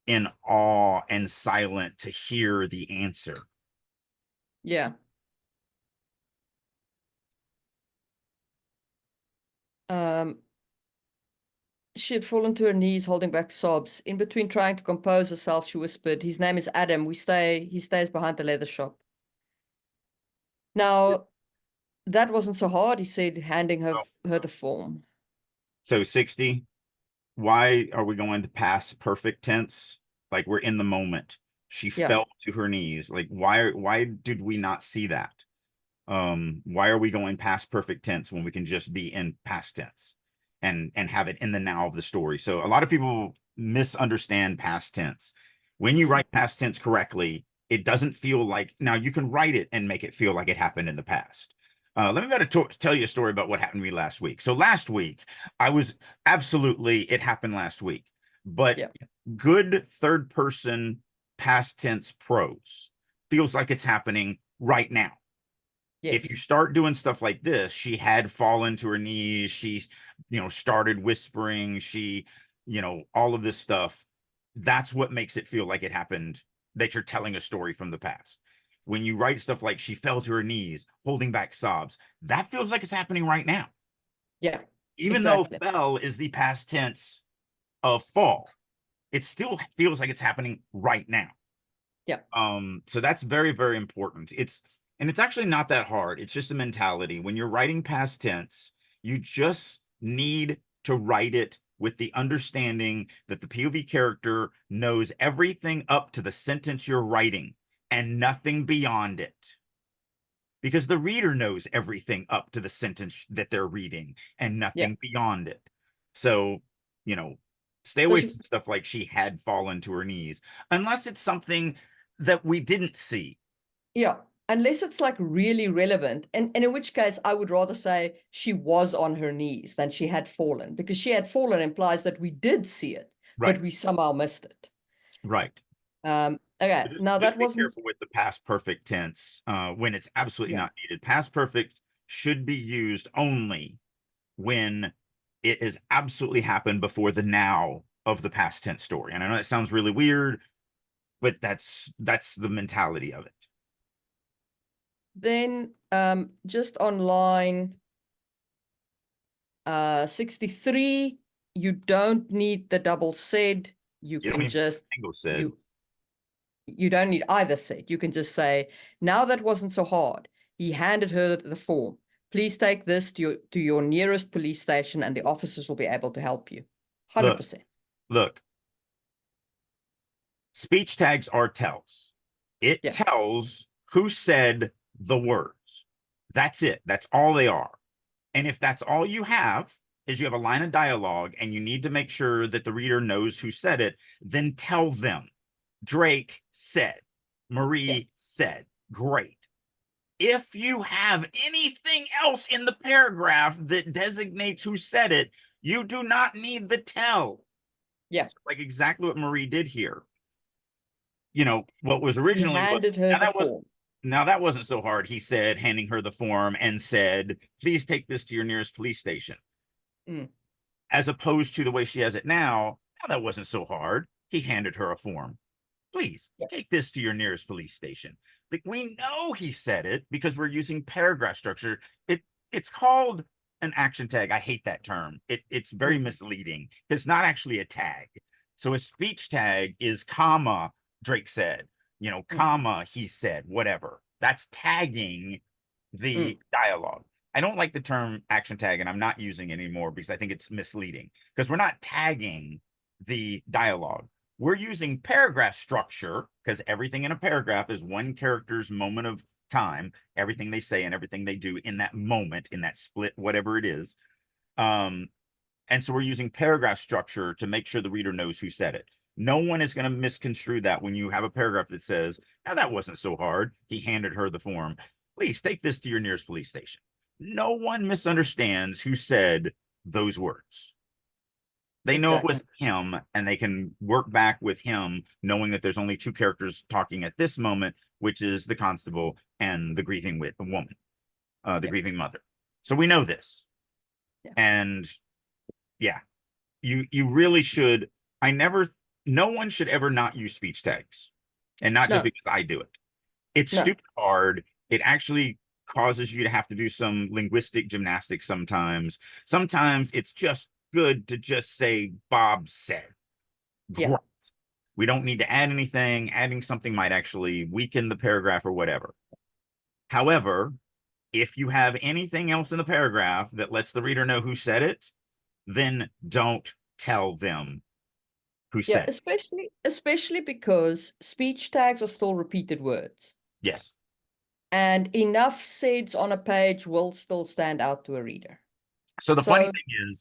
in awe and silent to hear the answer? Yeah. She had fallen to her knees, holding back sobs. In between trying to compose herself, she whispered, "His name is Adam. He stays behind the leather shop." Now, that wasn't so hard, he said, handing her the form. So 60, why are we going to past perfect tense? Like we're in the moment. She Yeah, fell to her knees. Like why did we not see that? Why are we going past perfect tense when we can just be in past tense and have it in the now of the story? So a lot of people misunderstand past tense. When you write past tense correctly, it doesn't feel like, now you can write it and make it feel like it happened in the past. Let me tell you a story about what happened to me last week. So last week, I was absolutely, it happened last week, but yeah, good third person past tense prose feels like it's happening right now. If you yes, start doing stuff like this, she had fallen to her knees, she's, started whispering, she, all of this stuff. That's what makes it feel like it happened, that you're telling a story from the past. When you write stuff like she fell to her knees, holding back sobs, that feels like it's happening right now. yeah, Even though exactly. fell is the past tense of fall, it still feels like it's happening right now. Yeah, So that's very, very important. It's actually not that hard. It's just a mentality. When you're writing past tense, you just need to write it with the understanding that the POV character knows everything up to the sentence you're writing and nothing beyond it. Because the reader knows everything up to the sentence that they're reading and yeah. nothing beyond it. So, you know, stay So away she, from stuff like she had fallen to her knees, unless it's something that we didn't see. yeah, unless it's like really relevant. And in which case, I would rather say she was on her knees than she had fallen, because she had fallen implies that we did see it, Right, but we somehow missed it. right. Okay, So just now that just be wasn't, careful with the past perfect tense when it's absolutely yeah, not needed. Past perfect should be used only when it has absolutely happened before the now of the past tense story. And I know that sounds really weird, but that's the mentality of it. then just on line 63, you don't need the double said. You You don't can even just, single said. you don't need either said. You can just say, now that wasn't so hard. He handed her the form. Please take this to your nearest police station and the officers will be able to help you. Look, 100%. look, speech tags are tells. It Yeah, tells who said the words. That's it. That's all they are. And if that's all you have, is you have a line of dialogue and you need to make sure that the reader knows who said it, then tell them. Drake said, yeah, Marie said. Great. If you have anything else in the paragraph that designates who said it, you do not need the tell. yeah. It's like exactly what Marie did here. What was He originally, handed her now the that was form. Now that wasn't so hard, he said, handing her the form and said, please take this to your nearest police station. Mm. As opposed to the way she has it now that wasn't so hard. He handed her a form. Please Yeah. take this to your nearest police station. Like, we know he said it because we're using paragraph structure. It's called an action tag. I hate that term. It's very misleading. It's not actually a tag. So a speech tag is comma, Drake said, comma, he said, whatever. That's tagging the dialogue. I don't like the term action tag, and I'm not using it anymore because I think it's misleading, because we're not tagging the dialogue. We're using paragraph structure, because everything in a paragraph is one character's moment of time, everything they say and everything they do in that moment, in that split, whatever it is. And so we're using paragraph structure to make sure the reader knows who said it. No one is going to misconstrue that when you have a paragraph that says, now that wasn't so hard. He handed her the form. Please take this to your nearest police station. No one misunderstands who said those words. They know it Exactly. was him, and they can work back with him, knowing that there's only two characters talking at this moment, which is the constable and the grieving woman, the grieving mother. So we know this. Yeah. And yeah, you really should. No one should ever not use speech tags, and not just because I do it. It's stupid hard. It actually causes you to have to do some linguistic gymnastics sometimes. Sometimes it's just good to just say Bob said. Yeah. Right. We don't need to add anything. Adding something might actually weaken the paragraph or whatever. However, if you have anything else in the paragraph that lets the reader know who said it, then don't tell them who Yeah, said it. especially because speech tags are still repeated words. Yes. And enough said on a page will still stand out to a reader. So the funny thing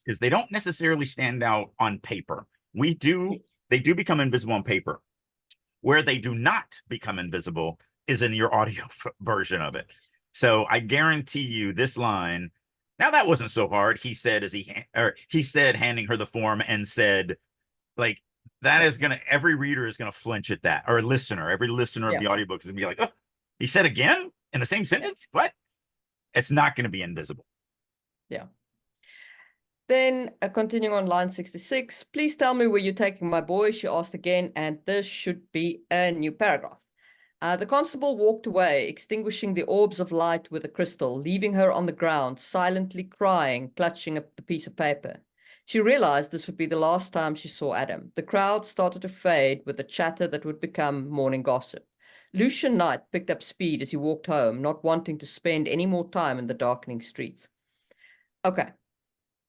is they don't necessarily stand out on paper. They do become invisible on paper. Where they do not become invisible is in your audio version of it. So I guarantee you this line, now that wasn't so hard, he said, he said, handing her the form, and said, like, that is gonna, every reader is gonna flinch at that, or every listener of the audiobook is gonna be like, oh, he said again in the same sentence? What? It's not gonna be invisible. Yeah. Then continuing on line 66, please tell me where you're taking my boy, she asked again, and this should be a new paragraph. The constable walked away, extinguishing the orbs of light with a crystal, leaving her on the ground, silently crying, clutching up the piece of paper. She realized this would be the last time she saw Adam. The crowd started to fade with a chatter that would become morning gossip. Lucian Knight picked up speed as he walked home, not wanting to spend any more time in the darkening streets. Okay.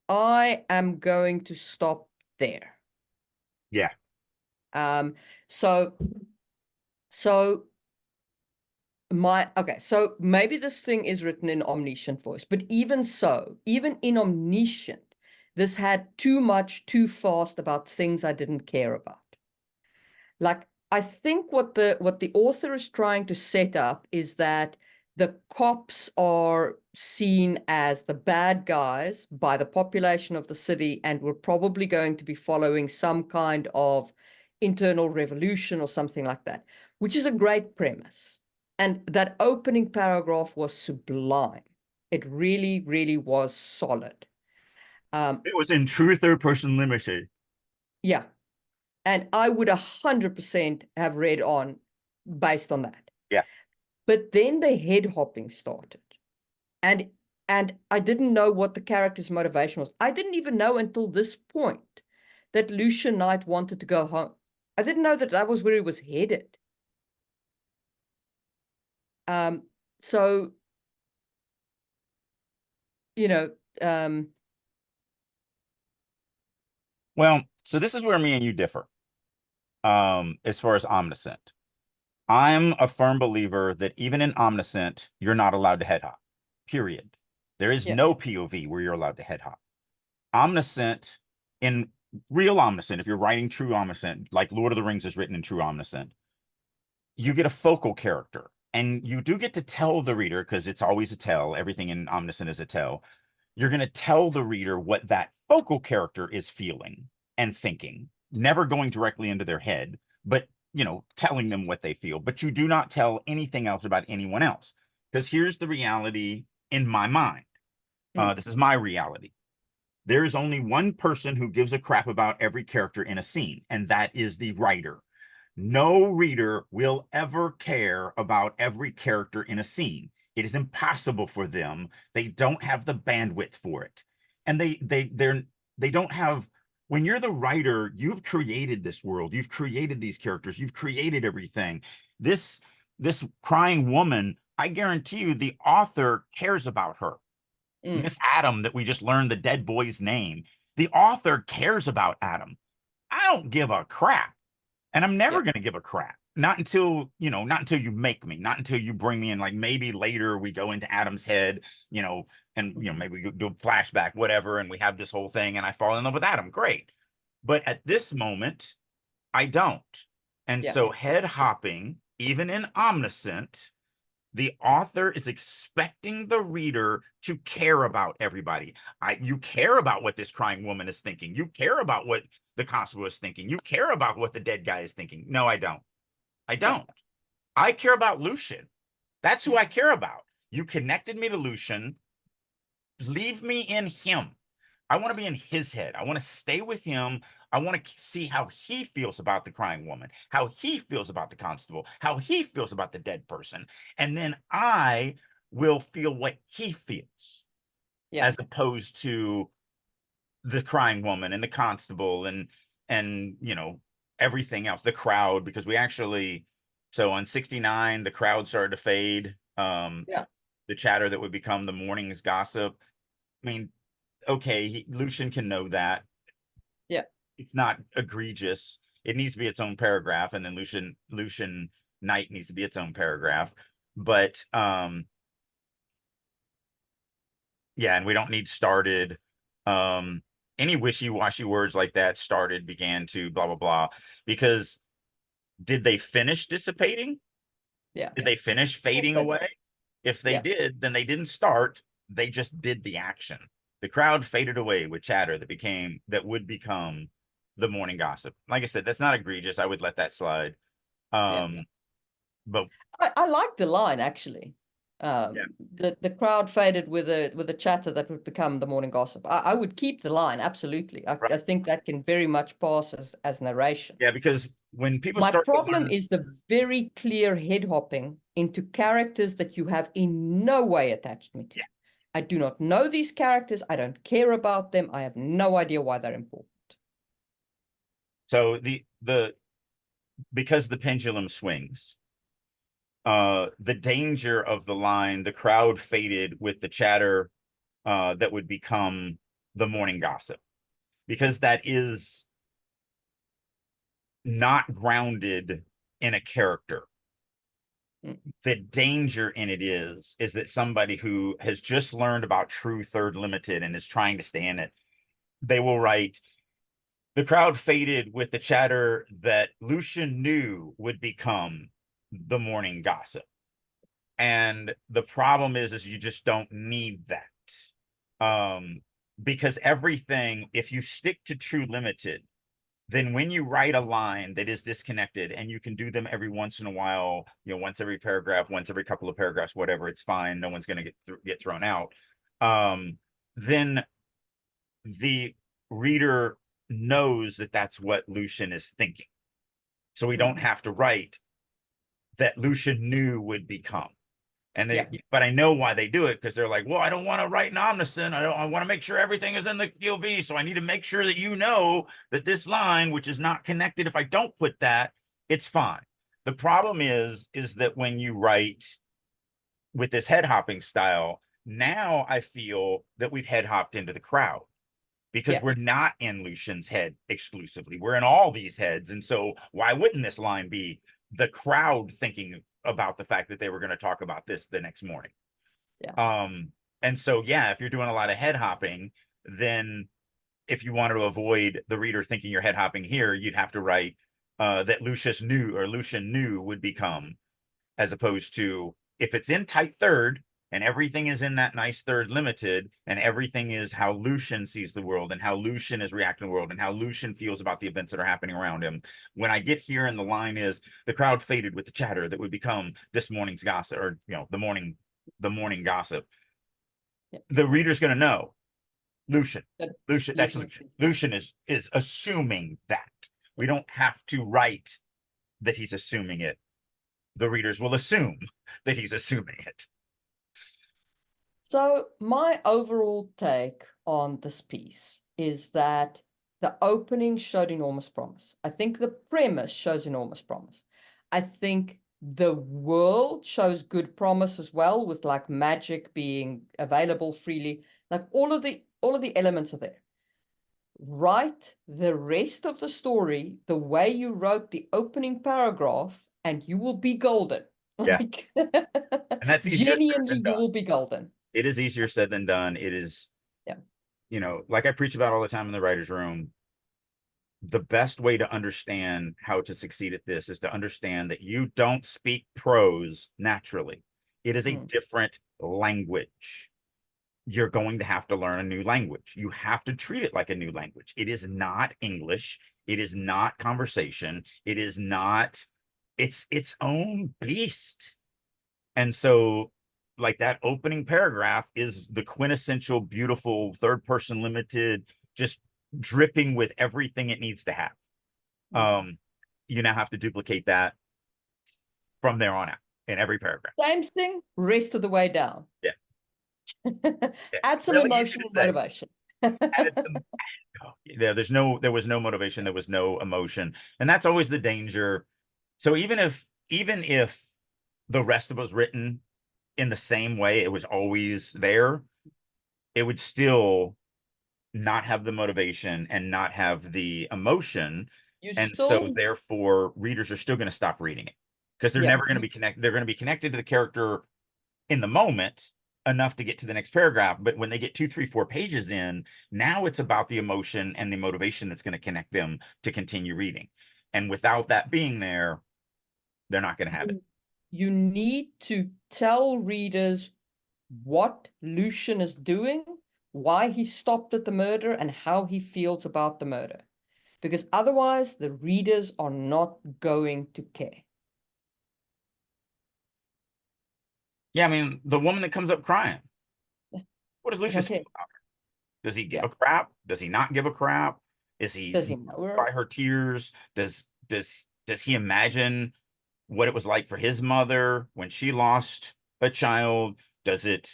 I am going to stop there. Yeah. So maybe this thing is written in omniscient voice, but even so, even in omniscient, this had too much too fast about things I didn't care about. Like, I think what the author is trying to set up is that the cops are seen as the bad guys by the population of the city, and we're probably going to be following some kind of internal revolution or something like that, which is a great premise. And that opening paragraph was sublime. It really, really was solid. It was in true third person limited. Yeah. And I would 100% have read on based on that. Yeah. But then the head hopping started. And I didn't know what the character's motivation was. I didn't even know until this point that Lucian Knight wanted to go home. I didn't know that was where he was headed. So, well, so this is where me and you differ. As far as omniscient. I'm a firm believer that even in omniscient, you're not allowed to head hop. Period. There is no POV where you're allowed to head hop. Omniscient, in real omniscient, if you're writing true omniscient, like Lord of the Rings is written in true omniscient, you get a focal character. And you do get to tell the reader, because it's always a tell, everything in omniscient is a tell. You're going to tell the reader what that focal character is feeling and thinking, never going directly into their head, but telling them what they feel, but you do not tell anything else about anyone else. Because here's the reality in my mind. This is my reality. There's only one person who gives a crap about every character in a scene, and that is the writer. No reader will ever care about every character in a scene. It is impossible for them. They don't have the bandwidth for it. And they don't have, when you're the writer, you've created this world, you've created these characters, you've created everything. This crying woman, I guarantee you the author cares about her. Miss Adam, that we just learned the dead boy's name, the author cares about Adam. I don't give a crap. And I'm never going to give a crap. Not until, not until you make me, not until you bring me in. Like maybe later we go into Adam's head, and, maybe we do a flashback, whatever. And we have this whole thing and I fall in love with Adam. Great. But at this moment, I don't. And so head hopping, even in Omniscient, the author is expecting the reader to care about everybody. You care about what this crying woman is thinking. You care about what the constable is thinking. You care about what the dead guy is thinking. No, I don't. I don't. I care about Lucian. That's who I care about. You connected me to Lucian. Leave me in him. I want to be in his head. I want to stay with him. I want to see how he feels about the crying woman, how he feels about the constable, how he feels about the dead person. And then I will feel what he feels, as opposed to the crying woman and the constable and everything else, the crowd, because we actually, so on 69, the crowd started to fade. The chatter that would become the morning's gossip. I mean, okay, Lucian can know that. It's not egregious. It needs to be its own paragraph, and then Lucian Knight needs to be its own paragraph. But yeah, and we don't need started. Any wishy-washy words like that, started, began to, blah blah blah. Because did they finish dissipating? Did they finish fading away? If they did, then they didn't start. They just did the action. The crowd faded away with chatter that would become the morning gossip. Like I said, that's not egregious. I would let that slide. But I like the line actually. The crowd faded with a chatter that would become the morning gossip. I would keep the line, absolutely. I think that can very much pass as narration. Yeah, because when people My start problem is the very clear head hopping into characters that you have in no way attached me to. I do not know these characters. I don't care about them. I have no idea why they're important. So because the pendulum swings, the danger of the line, the crowd faded with the chatter that would become the morning gossip, because that is not grounded in a character. The danger in it is that somebody who has just learned about True Third Limited and is trying to stay in it, they will write, the crowd faded with the chatter that Lucian knew would become the morning gossip. And the problem is you just don't need that. Because everything, if you stick to True Limited, then when you write a line that is disconnected, and you can do them every once in a while, once every paragraph, once every couple of paragraphs, whatever, it's fine. No one's going to get thrown out. Then the reader knows that that's what Lucian is thinking. So we don't have to write that Lucian knew would become. And but I know why they do it, because they're like, well, I don't want to write an omniscient. I want to make sure everything is in the POV. So I need to make sure that you know that this line, which is not connected, if I don't put that, it's fine. The problem is that when you write with this head hopping style, now I feel that we've head hopped into the crowd, because we're not in Lucian's head exclusively. We're in all these heads. And so why wouldn't this line be the crowd thinking about the fact that they were going to talk about this the next morning? And so, if you're doing a lot of head hopping, then if you wanted to avoid the reader thinking you're head hopping here, you'd have to write that Lucian knew would become, as opposed to, if it's in type third and everything is in that nice third limited, and everything is how Lucian sees the world and how Lucian is reacting to the world and how Lucian feels about the events that are happening around him. When I get here and the line is the crowd faded with the chatter that would become this morning's gossip, or the morning gossip, Yeah. the reader's going to know Lucian. That's Lucian. Lucian. Lucian is assuming that. We don't have to write that he's assuming it. The readers will assume that he's assuming it. So my overall take on this piece is that the opening showed enormous promise. I think the premise shows enormous promise. I think the world shows good promise as well, with like magic being available freely. Like all of the elements are there. Write the rest of the story the way you wrote the opening paragraph, and you will be golden. Yeah. Like, And that's genuinely, you will be golden. It is easier said than done. It is, yeah. Like I preach about all the time in the writer's room, the best way to understand how to succeed at this is to understand that you don't speak prose naturally. It is a different language. You're going to have to learn a new language. You have to treat it like a new language. It is not English. It is not conversation. It is not, it's its own beast. And so, like, that opening paragraph is the quintessential beautiful third person limited, just dripping with everything it needs to have. You now have to duplicate that from there on out in every paragraph. Same thing, rest of the way down. Yeah. Add some really emotional motivation. Added some. There was no motivation. There was no emotion, and that's always the danger. So even if the rest of it was written in the same way, it was always there, it would still not have the motivation and not have the emotion. So therefore readers are still going to stop reading it, because they're never going to be connected. They're going to be connected to the character in the moment enough to get to the next paragraph. But when they get 2, 3, 4 pages in, now it's about the emotion and the motivation that's going to connect them to continue reading. And without that being there, they're not going to have it. You need to tell readers what Lucian is doing, why he stopped at the murder, and how he feels about the murder. Because otherwise, the readers are not going to care. Yeah, I mean, the woman that comes up crying. What does Lucius feel about her? Does he give a crap? Does he not give a crap? Does he know her? By her tears? Does he imagine what it was like for his mother when she lost a child? Does it,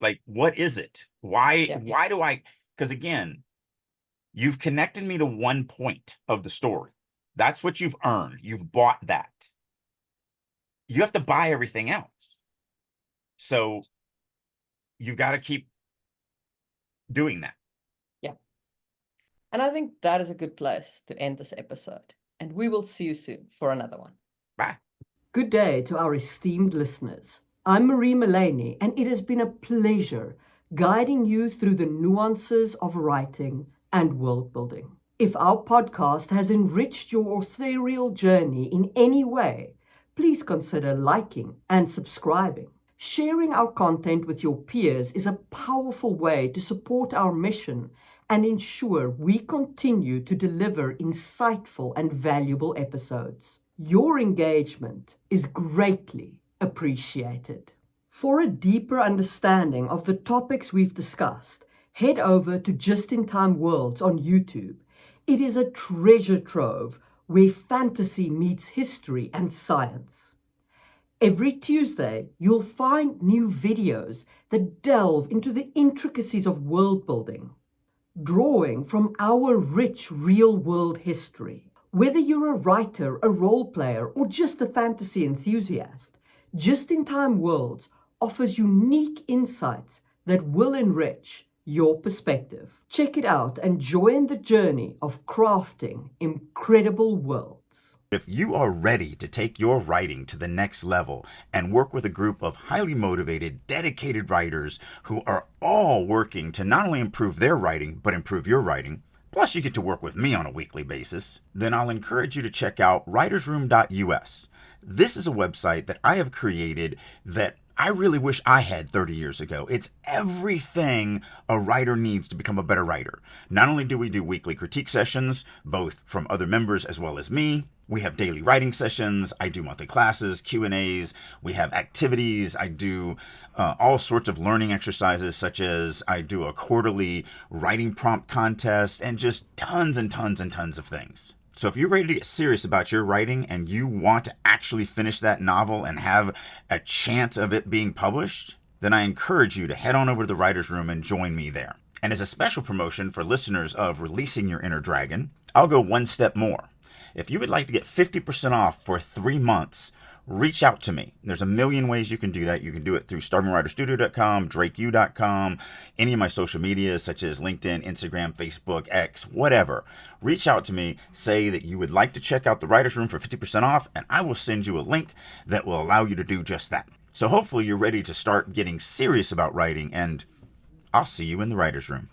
like, what is it? Why do I? Because again, you've connected me to one point of the story. That's what you've earned. You've bought that. You have to buy everything else. So you've got to keep doing that. Yeah. And I think that is a good place to end this episode. And we will see you soon for another one. Bye. Good day to our esteemed listeners. I'm Marie Mullaney, and it has been a pleasure guiding you through the nuances of writing and world building. If our podcast has enriched your authorial journey in any way, please consider liking and subscribing. Sharing our content with your peers is a powerful way to support our mission and ensure we continue to deliver insightful and valuable episodes. Your engagement is greatly appreciated. For a deeper understanding of the topics we've discussed, head over to Just in Time Worlds on YouTube. It is a treasure trove where fantasy meets history and science. Every Tuesday, you'll find new videos that delve into the intricacies of world building, drawing from our rich real-world history. Whether you're a writer, a role player, or just a fantasy enthusiast, Just in Time Worlds offers unique insights that will enrich your perspective. Check it out and join the journey of crafting incredible worlds. If you are ready to take your writing to the next level and work with a group of highly motivated, dedicated writers who are all working to not only improve their writing, but improve your writing, plus you get to work with me on a weekly basis, then I'll encourage you to check out writersroom.us. This is a website that I have created that I really wish I had 30 years ago. It's everything a writer needs to become a better writer. Not only do we do weekly critique sessions, both from other members as well as me, we have daily writing sessions. I do monthly classes, Q&As. We have activities. I do all sorts of learning exercises, such as I do a quarterly writing prompt contest and just tons and tons and tons of things. So if you're ready to get serious about your writing and you want to actually finish that novel and have a chance of it being published, then I encourage you to head on over to the writer's room and join me there. And as a special promotion for listeners of Releasing Your Inner Dragon, I'll go one step more. If you would like to get 50% off for 3 months, reach out to me. There's a million ways you can do that. You can do it through starvingwriterstudio.com, drakeu.com, any of my social medias such as LinkedIn, Instagram, Facebook, X, whatever. Reach out to me, say that you would like to check out the writer's room for 50% off, and I will send you a link that will allow you to do just that. So hopefully you're ready to start getting serious about writing, and I'll see you in the writer's room.